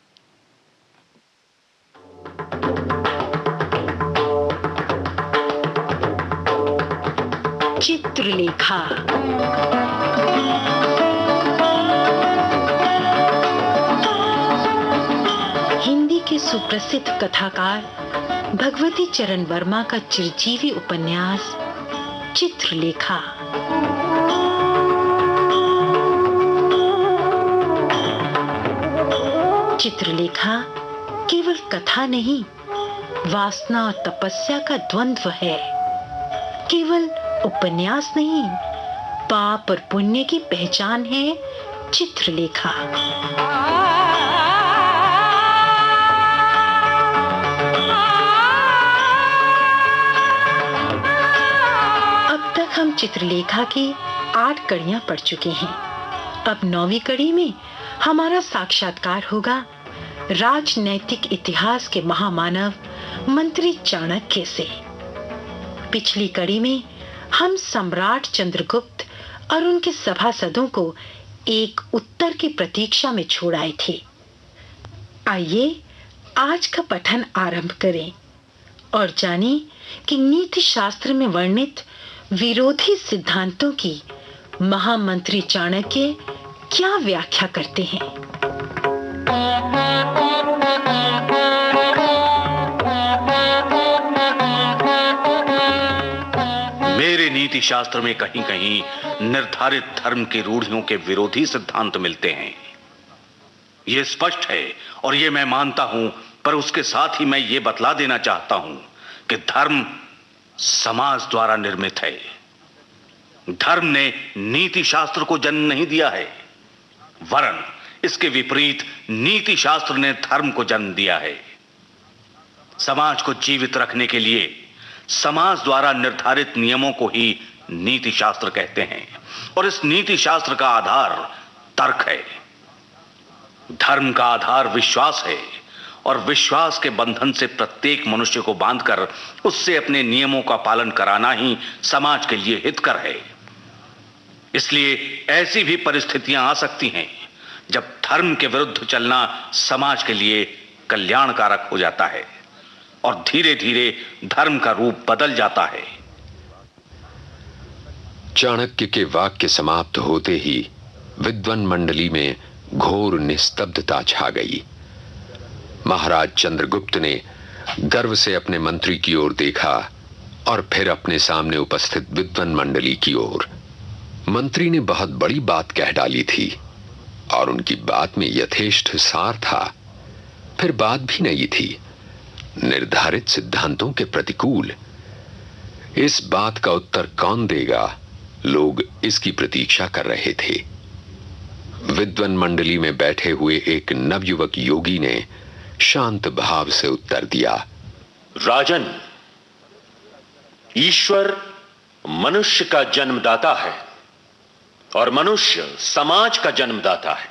चित्रलेखा। हिंदी के सुप्रसिद्ध कथाकार भगवती चरण वर्मा का चिरजीवी उपन्यास चित्रलेखा। चित्रलेखा केवल कथा नहीं, वासना और तपस्या का द्वंद्व है। केवल उपन्यास नहीं, पाप और पुण्य की पहचान है चित्रलेखा। अब तक हम चित्रलेखा की 8 कड़ियां पढ़ चुके हैं। अब 9वीं कड़ी में हमारा साक्षात्कार होगा राजनैतिक इतिहास के महामानव मंत्री चाणक्य से। पिछली कड़ी में हम सम्राट चंद्रगुप्त और उनके सभासदों को एक उत्तर की प्रतीक्षा में छोड़ आए थे। आइए आज का पठन आरंभ करें और जानें कि नीति शास्त्र में वर्णित विरोधी सिद्धांतों की महामंत्री चाणक्य क्या व्याख्या करते हैं। मेरे नीति शास्त्र में कहीं कहीं निर्धारित धर्म की रूढ़ियों के विरोधी सिद्धांत मिलते हैं, यह स्पष्ट है और यह मैं मानता हूं, पर उसके साथ ही मैं यह बतला देना चाहता हूं कि धर्म समाज द्वारा निर्मित है। धर्म ने नीति शास्त्र को जन्म नहीं दिया है, वरन इसके विपरीत नीति शास्त्र ने धर्म को जन्म दिया है। समाज को जीवित रखने के लिए समाज द्वारा निर्धारित नियमों को ही नीति शास्त्र कहते हैं, और इस नीति शास्त्र का आधार तर्क है। धर्म का आधार विश्वास है, और विश्वास के बंधन से प्रत्येक मनुष्य को बांधकर उससे अपने नियमों का पालन कराना ही समाज के लिए हितकर है। इसलिए ऐसी भी परिस्थितियां आ सकती हैं जब धर्म के विरुद्ध चलना समाज के लिए कल्याणकारक हो जाता है और धीरे धीरे धर्म का रूप बदल जाता है। चाणक्य के वाक्य समाप्त होते ही विद्वान मंडली में घोर निस्तब्धता छा गई। महाराज चंद्रगुप्त ने गर्व से अपने मंत्री की ओर देखा और फिर अपने सामने उपस्थित विद्वान मंडली की ओर। मंत्री ने बहुत बड़ी बात कह डाली थी और उनकी बात में यथेष्ट सार था। फिर बात भी नहीं थी निर्धारित सिद्धांतों के प्रतिकूल। इस बात का उत्तर कौन देगा, लोग इसकी प्रतीक्षा कर रहे थे। विद्वान मंडली में बैठे हुए एक नवयुवक योगी ने शांत भाव से उत्तर दिया, राजन, ईश्वर मनुष्य का जन्मदाता है और मनुष्य समाज का जन्मदाता है।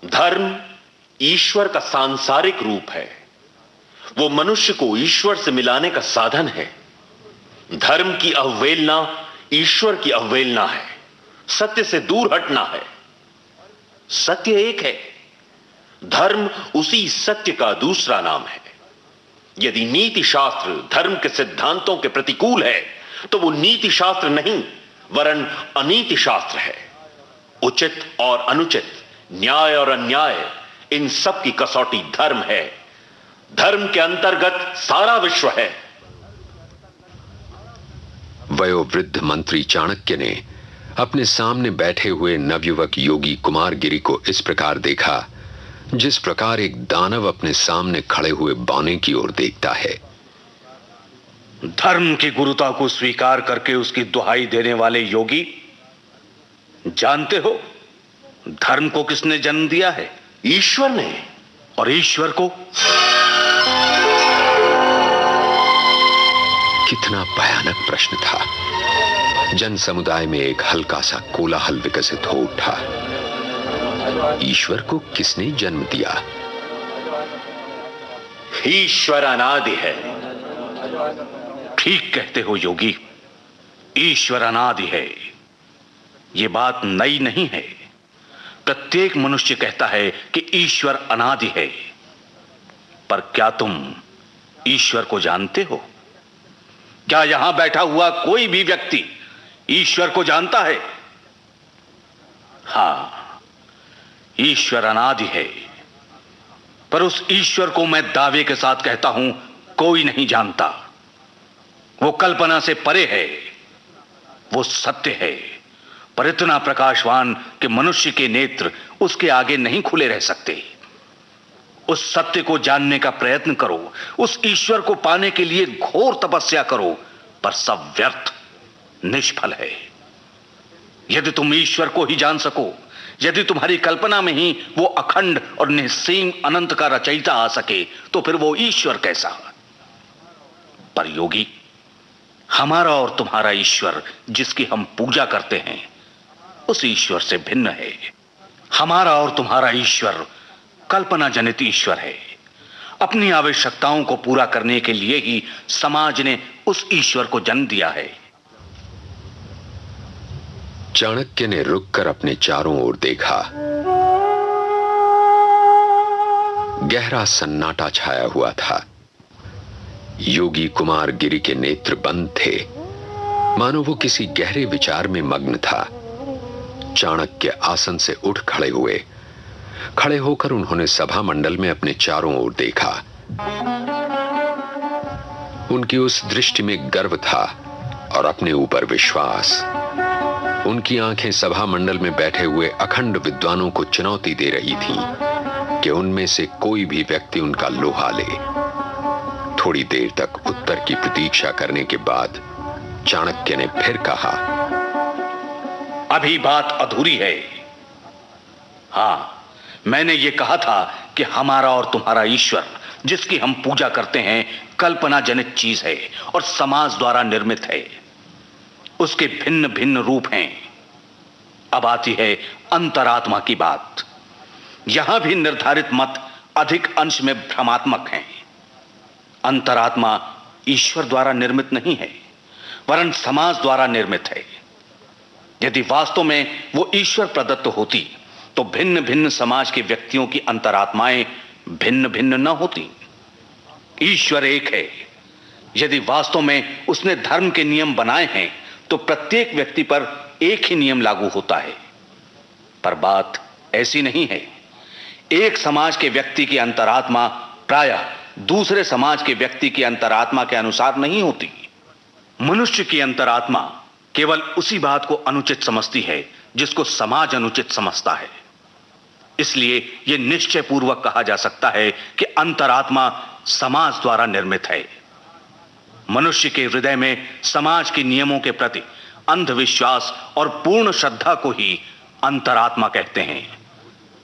धर्म ईश्वर का सांसारिक रूप है, वो मनुष्य को ईश्वर से मिलाने का साधन है। धर्म की अवहेलना ईश्वर की अवहेलना है, सत्य से दूर हटना है। सत्य एक है, धर्म उसी सत्य का दूसरा नाम है। यदि नीति शास्त्र धर्म के सिद्धांतों के प्रतिकूल है तो वो नीति शास्त्र नहीं वरन अनीति शास्त्र है। उचित और अनुचित, न्याय और अन्याय, इन सब की कसौटी धर्म है। धर्म के अंतर्गत सारा विश्व है। वयोवृद्ध मंत्री चाणक्य ने अपने सामने बैठे हुए नवयुवक योगी कुमारगिरी को इस प्रकार देखा जिस प्रकार एक दानव अपने सामने खड़े हुए बौने की ओर देखता है। धर्म की गुरुता को स्वीकार करके उसकी दुहाई देने वाले योगी, जानते हो धर्म को किसने जन्म दिया है? ईश्वर ने। और ईश्वर को? कितना भयानक प्रश्न था। जन समुदाय में एक हल्का सा कोलाहल विकसित हो उठा। ईश्वर को किसने जन्म दिया? ईश्वर अनादि है। ठीक कहते हो योगी। ईश्वर अनादि है, ये बात नई नहीं है। प्रत्येक मनुष्य कहता है कि ईश्वर अनादि है, पर क्या तुम ईश्वर को जानते हो? क्या यहां बैठा हुआ कोई भी व्यक्ति ईश्वर को जानता है? हां, ईश्वर अनादि है, पर उस ईश्वर को मैं दावे के साथ कहता हूं कोई नहीं जानता। वो कल्पना से परे है, वो सत्य है, पर इतना प्रकाशवान कि मनुष्य के नेत्र उसके आगे नहीं खुले रह सकते। उस सत्य को जानने का प्रयत्न करो, उस ईश्वर को पाने के लिए घोर तपस्या करो, पर सब व्यर्थ, निष्फल है। यदि तुम ईश्वर को ही जान सको, यदि तुम्हारी कल्पना में ही वो अखंड और निस्सीम अनंत का रचयिता आ सके, तो फिर वो ईश्वर कैसा? पर योगी, हमारा और तुम्हारा ईश्वर जिसकी हम पूजा करते हैं, उस ईश्वर से भिन्न है। हमारा और तुम्हारा ईश्वर कल्पना जनित ईश्वर है। अपनी आवश्यकताओं को पूरा करने के लिए ही समाज ने उस ईश्वर को जन्म दिया है। चाणक्य ने रुककर अपने चारों ओर देखा। गहरा सन्नाटा छाया हुआ था। योगी कुमार गिरी के नेत्र बंद थे, मानो वो किसी गहरे विचार में मग्न था। चाणक्य आसन से उठ खड़े हुए। खड़े होकर उन्होंने सभा मंडल में अपने चारों ओर देखा। उनकी उस दृष्टि में गर्व था और अपने ऊपर विश्वास। उनकी आंखें सभा मंडल में बैठे हुए अखंड विद्वानों को चुनौती दे रही थीं कि उनमें से कोई भी व्यक्ति उनका लोहा ले। थोड़ी देर तक उत्तर की प्रतीक्षा करने के बाद चाणक्य ने फिर कहा, अभी बात अधूरी है। हां, मैंने ये कहा था कि हमारा और तुम्हारा ईश्वर जिसकी हम पूजा करते हैं कल्पना जनित चीज है और समाज द्वारा निर्मित है। उसके भिन्न भिन्न रूप हैं। अब आती है अंतरात्मा की बात। यहां भी निर्धारित मत अधिक अंश में भ्रमात्मक हैं। अंतरात्मा ईश्वर द्वारा निर्मित नहीं है, वरन समाज द्वारा निर्मित है। यदि वास्तव में वो ईश्वर प्रदत्त होती तो भिन्न भिन्न समाज के व्यक्तियों की अंतरात्माएं भिन्न भिन्न न होती। ईश्वर एक है। यदि वास्तव में उसने धर्म के नियम बनाए हैं तो प्रत्येक व्यक्ति पर एक ही नियम लागू होता है। पर बात ऐसी नहीं है। एक समाज के व्यक्ति की अंतरात्मा प्रायः दूसरे समाज के व्यक्ति की अंतरात्मा के अनुसार नहीं होती। मनुष्य की अंतरात्मा केवल उसी बात को अनुचित समझती है जिसको समाज अनुचित समझता है। इसलिए यह निश्चय पूर्वक कहा जा सकता है कि अंतरात्मा समाज द्वारा निर्मित है। मनुष्य के हृदय में समाज के नियमों के प्रति अंधविश्वास और पूर्ण श्रद्धा को ही अंतरात्मा कहते हैं।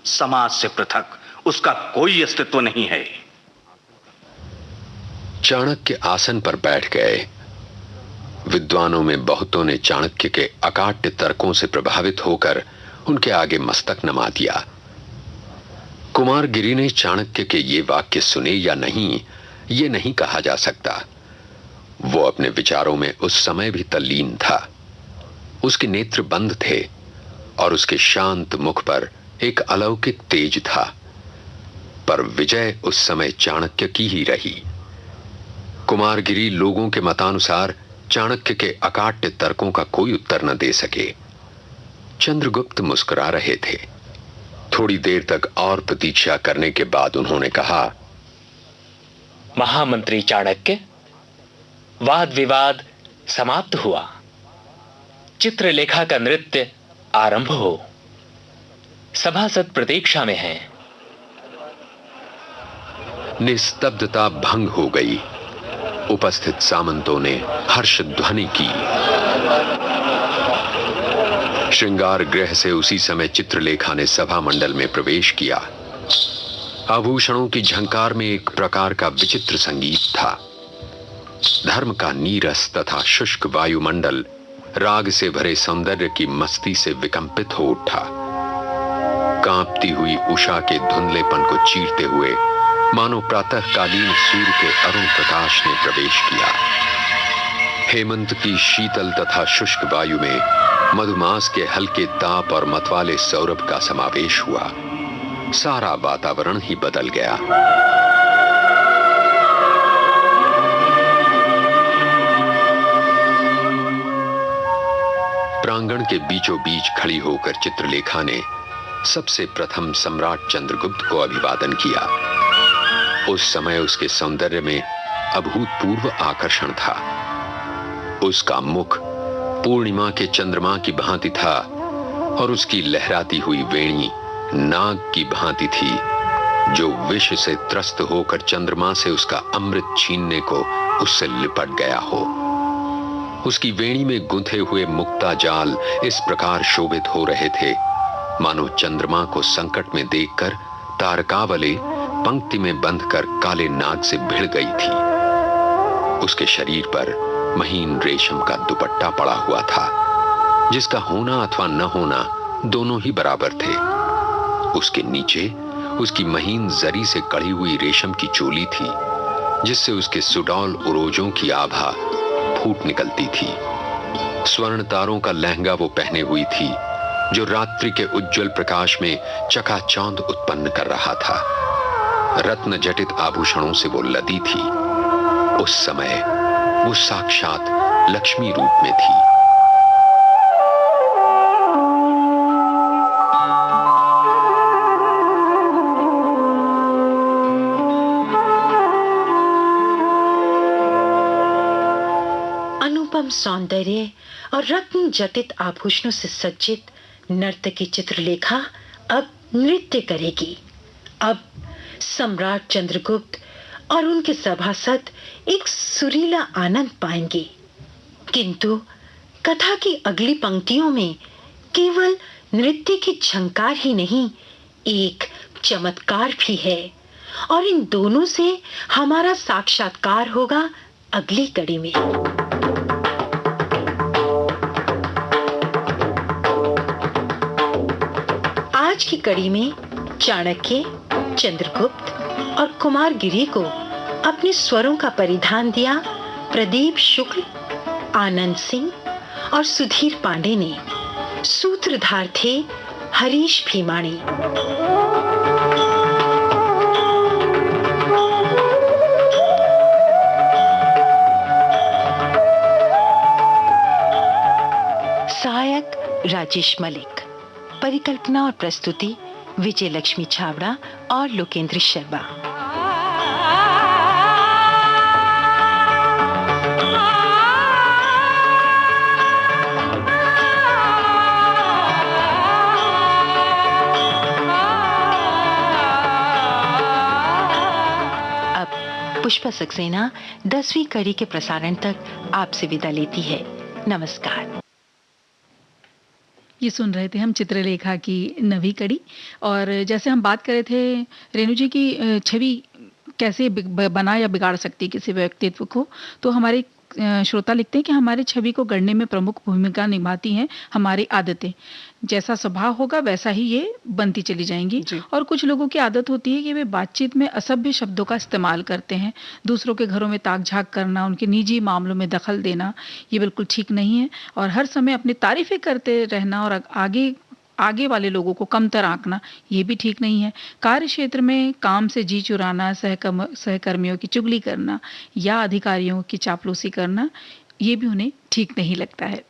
समाज से पृथक उसका कोई अस्तित्व नहीं है। चाणक्य आसन पर बैठ गए। विद्वानों में बहुतों ने चाणक्य के अकाट्य तर्कों से प्रभावित होकर उनके आगे मस्तक नमा दिया। कुमार गिरी ने चाणक्य के ये वाक्य सुने या नहीं, ये नहीं कहा जा सकता। वो अपने विचारों में उस समय भी तल्लीन था। उसके नेत्र बंद थे और उसके शांत मुख पर एक अलौकिक तेज था। पर विजय उस समय चाणक्य की ही रही। कुमारगिरी लोगों के मतानुसार चाणक्य के अकाट्य तर्कों का कोई उत्तर न दे सके। चंद्रगुप्त मुस्कुरा रहे थे। थोड़ी देर तक और प्रतीक्षा करने के बाद उन्होंने कहा, महामंत्री चाणक्य, वाद विवाद समाप्त हुआ। चित्रलेखा का नृत्य आरंभ हो। सभासद प्रतीक्षा में हैं। निस्तब्धता भंग हो गई। उपस्थित सामंतों ने हर्ष ध्वनि की। श्रृंगार गृह से उसी समय चित्रलेखा ने सभा मंडल में प्रवेश किया। आभूषणों की झंकार में एक प्रकार का विचित्र संगीत था। धर्म का नीरस तथा शुष्क वायुमंडल राग से भरे सौंदर्य की मस्ती से विकंपित हो उठा। कांपती हुई उषा के धुंधलेपन को चीरते हुए मानो प्रातःकालीन सूर्य के अरुण प्रकाश ने प्रवेश किया। हेमंत की शीतल तथा शुष्क वायु में मधुमास के हल्के ताप और मतवाले सौरभ का समावेश हुआ। सारा वातावरण ही बदल गया। प्रांगण के बीचों बीच खड़ी होकर चित्रलेखा ने सबसे प्रथम सम्राट चंद्रगुप्त को अभिवादन किया। उस समय उसके सौंदर्य में अभूतपूर्व आकर्षण था। उसका मुख पूर्णिमा के चंद्रमा की भांति था और उसकी लहराती हुई वेणी नाग की भांति थी, जो विष से त्रस्त होकर चंद्रमा से उसका अमृत छीनने को उससे लिपट गया हो। उसकी वेणी में गुंथे हुए मुक्ता जाल इस प्रकार शोभित हो रहे थे मानो चंद्रमा को संकट में देखकर तारकावली पंक्ति में बंधकर काले नाग से भिड़ गई थी। उसके शरीर पर महीन रेशम का दुपट्टा पड़ा हुआ था, जिसका होना अथवा न होना दोनों ही बराबर थे। उसके नीचे उसकी महीन जरी से कढ़ी हुई रेशम की चोली थी, जिससे उसके सुडौल उरोजों की आभा फूट निकलती थी। स्वर्ण तारों का लहंगा वो पहने हुई थी, जो रात्रि के उज्जवल प्रकाश में चकाचौंध उत्पन्न कर रहा था। रत्न जटित आभूषणों से वो लदी थी। उस समय वो साक्षात लक्ष्मी रूप में थी। अनुपम सौंदर्य और रत्न जटित आभूषणों से सज्जित नर्तकी चित्रलेखा अब नृत्य करेगी। अब सम्राट चंद्रगुप्त और उनके सभासद एक सुरीला आनंद पाएंगे। किंतु कथा की अगली पंक्तियों में केवल नृत्य की झंकार ही नहीं, एक चमत्कार भी है, और इन दोनों से हमारा साक्षात्कार होगा अगली कड़ी में। आज की कड़ी में चाणक्य, चंद्रगुप्त और कुमारगिरी को अपने स्वरों का परिधान दिया प्रदीप शुक्ल, आनंद सिंह और सुधीर पांडे ने। सूत्रधार थे हरीश भीमाणी। सहायक राजेश मलिक। परिकल्पना और प्रस्तुति विजय लक्ष्मी छाबड़ा और लोकेंद्र शर्मा। अब पुष्पा सक्सेना 10वीं कड़ी के प्रसारण तक आपसे विदा लेती है। नमस्कार। ये सुन रहे थे हम चित्रलेखा की 9वीं कड़ी, और जैसे हम बात कर रहे थे रेणु जी की छवि कैसे बना या बिगाड़ सकती है किसी व्यक्तित्व को, तो हमारे श्रोता लिखते हैं कि हमारी छवि को गढ़ने में प्रमुख भूमिका निभाती हैं हमारी आदतें। जैसा स्वभाव होगा वैसा ही ये बनती चली जाएंगी। और कुछ लोगों की आदत होती है कि वे बातचीत में असभ्य शब्दों का इस्तेमाल करते हैं। दूसरों के घरों में ताक झाक करना, उनके निजी मामलों में दखल देना, ये बिल्कुल ठीक नहीं है। और हर समय अपनी तारीफें करते रहना और आगे वाले लोगों को कमतर आंकना, ये भी ठीक नहीं है। कार्य क्षेत्र में काम से जी चुराना, सहकर्मियों की चुगली करना या अधिकारियों की चापलूसी करना, ये भी उन्हें ठीक नहीं लगता है।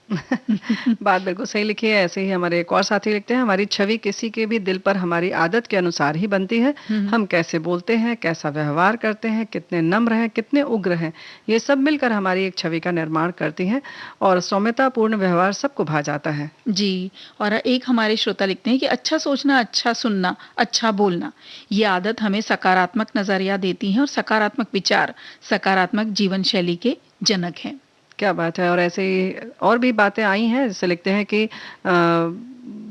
बात बिल्कुल सही लिखी है। ऐसे ही हमारे एक और साथी लिखते हैं, हमारी छवि किसी के भी दिल पर हमारी आदत के अनुसार ही बनती है। हम कैसे बोलते हैं, कैसा व्यवहार करते हैं, कितने नम्र हैं, कितने उग्र हैं, ये सब मिलकर हमारी एक छवि का निर्माण करती हैं। और सौम्यतापूर्ण व्यवहार सबको भा जाता है। जी, और एक हमारे श्रोता लिखते हैं कि अच्छा सोचना, अच्छा सुनना, अच्छा बोलना, ये आदत हमें सकारात्मक नजरिया देती है और सकारात्मक विचार सकारात्मक जीवन शैली के जनक हैं। क्या बात है। और ऐसे ही और भी बातें आई हैं, जैसे लिखते हैं कि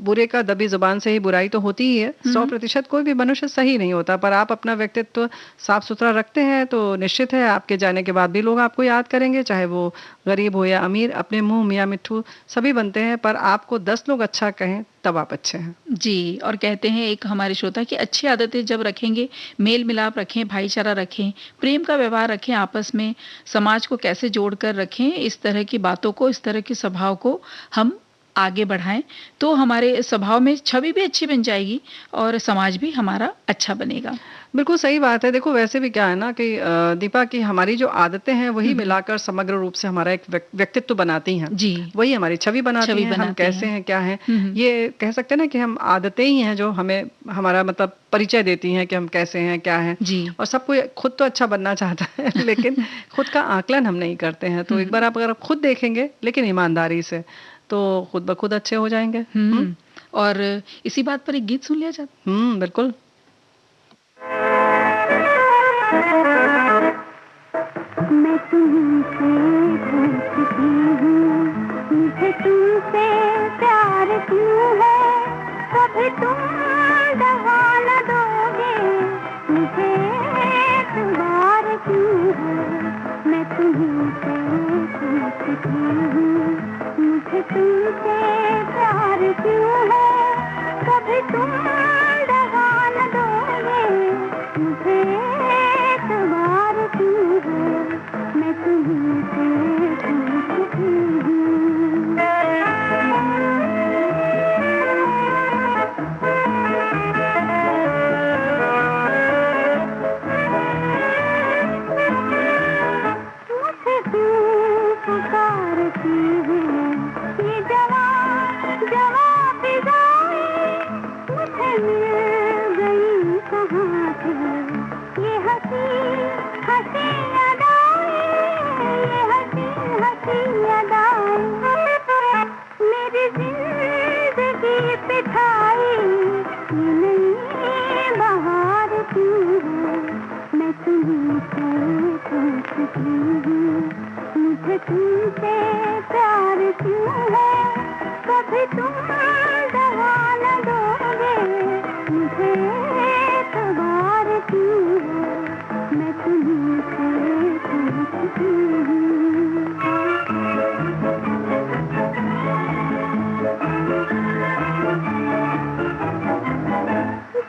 बुरे का दबी जुबान से ही बुराई तो होती ही है। 100% कोई भी मनुष्य सही नहीं होता, पर आप अपना व्यक्तित्व साफ सुथरा रखते हैं तो निश्चित है आपके जाने के बाद भी लोग आपको याद करेंगे, चाहे वो गरीब हो या अमीर। अपने मुंह मियाँ मिट्ठू सभी बनते हैं, पर आपको 10 लोग अच्छा कहें तब आप अच्छे हैं। जी, और कहते हैं एक हमारे श्रोता कि अच्छी आदतें जब रखेंगे, मेल मिलाप रखें, भाईचारा रखें, प्रेम का व्यवहार रखें, आपस में समाज को कैसे जोड़कर रखें, इस तरह की बातों को, इस तरह के स्वभाव को हम आगे बढ़ाएं तो हमारे स्वभाव में छवि भी अच्छी बन जाएगी और समाज भी हमारा अच्छा बनेगा। बिल्कुल सही बात है। देखो वैसे भी क्या है ना कि दीपा की हमारी जो आदतें हैं वही मिलाकर समग्र रूप से हमारा एक व्यक्तित्व बनाती हैं। जी, वही हमारी छवि बनाती हैं, हम कैसे हैं, क्या हैं। ये कह सकते हैं ना कि हम आदतें ही हैं जो हमें हमारा मतलब परिचय देती हैं कि हम कैसे हैं, क्या हैं। जी, और सब कोई खुद तो अच्छा बनना चाहता है लेकिन खुद का आकलन हम नहीं करते हैं। तो एक बार आप अगर खुद देखेंगे लेकिन ईमानदारी से, तो खुद ब खुद अच्छे हो जाएंगे। और इसी बात पर एक गीत सुन लिया जाए। बिल्कुल। मैं तुमसे पूछती हूँ, मुझे तुमसे प्यार क्यों है, कभी तुम दगा न दोगे, मुझे एतबार क्यों है। मैं तुमसे पूछती हूँ, मुझे तुमसे प्यार क्यों है, कभी तुम दगा न दोगे, मुझे एतबार क्यों है। मैं तुमसे पूछती हूँ। मुझे क्यों पुकारती है ये जवान जवाब फिजाएं, मुझे मिल गई कहाँ से ये हंसी हंसी अदाएं, ये हंसी हंसी अदाएं। मेरी जिंदगी पे छाई ये नई बहार क्यों है। मैं तुमसे पूछती हूँ, मुझे तुमसे प्यार क्यों है, कभी तुम दगा न दोगे, मुझे एतबार क्यों है। मैं तुमसे पूछती हूँ।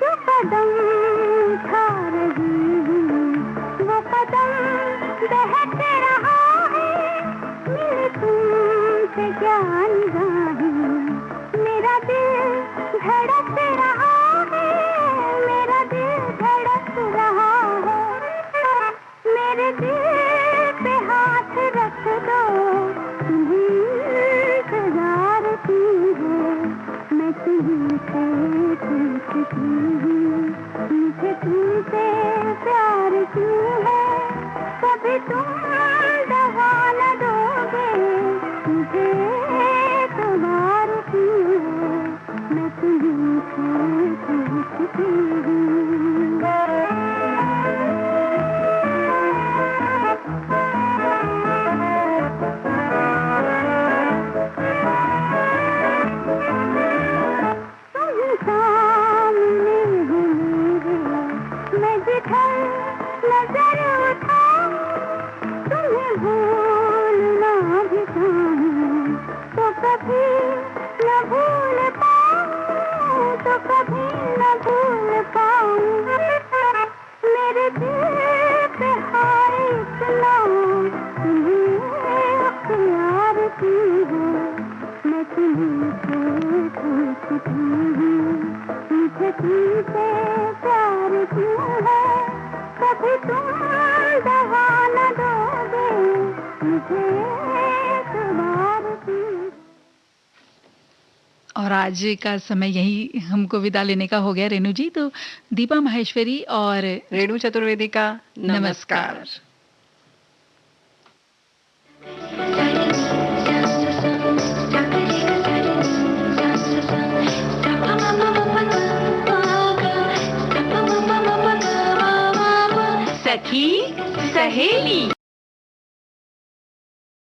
जो कदम उठा रही हूँ वो कदम बहक रहा है, मेरे तुमसे क्या निगाहें, मेरा दिल धड़क रहा है, मेरा दिल धड़क रहा है। मेरे दिल पे हाथ रख दो, तुम्हें इंतजार क्यों है। मैं तुमसे पूछती हूँ, मुझे तुमसे प्यार क्यों है, कभी तुम दगा न दोगे, मुझे एतबार क्यों है। मैं तुमसे पूछती हूँ। नजर उठाऊं, तुम्हें भूलना भी चाहूं, तो कभी न भूल पाऊं, तो कभी न भूल पाऊं। मेरे दिल पे हाय इतना तुम्हें प्यार क्यों है। मैं तुमसे पूछती हूँ, मुझे तुमसे प्यार क्यों है, कभी तुम दगा न दोगे, मुझे एतबार क्यों। और आज का समय यही हमको विदा लेने का हो गया रेणु जी। तो दीपा माहेश्वरी और रेणु चतुर्वेदी का नमस्कार। सखी सहेली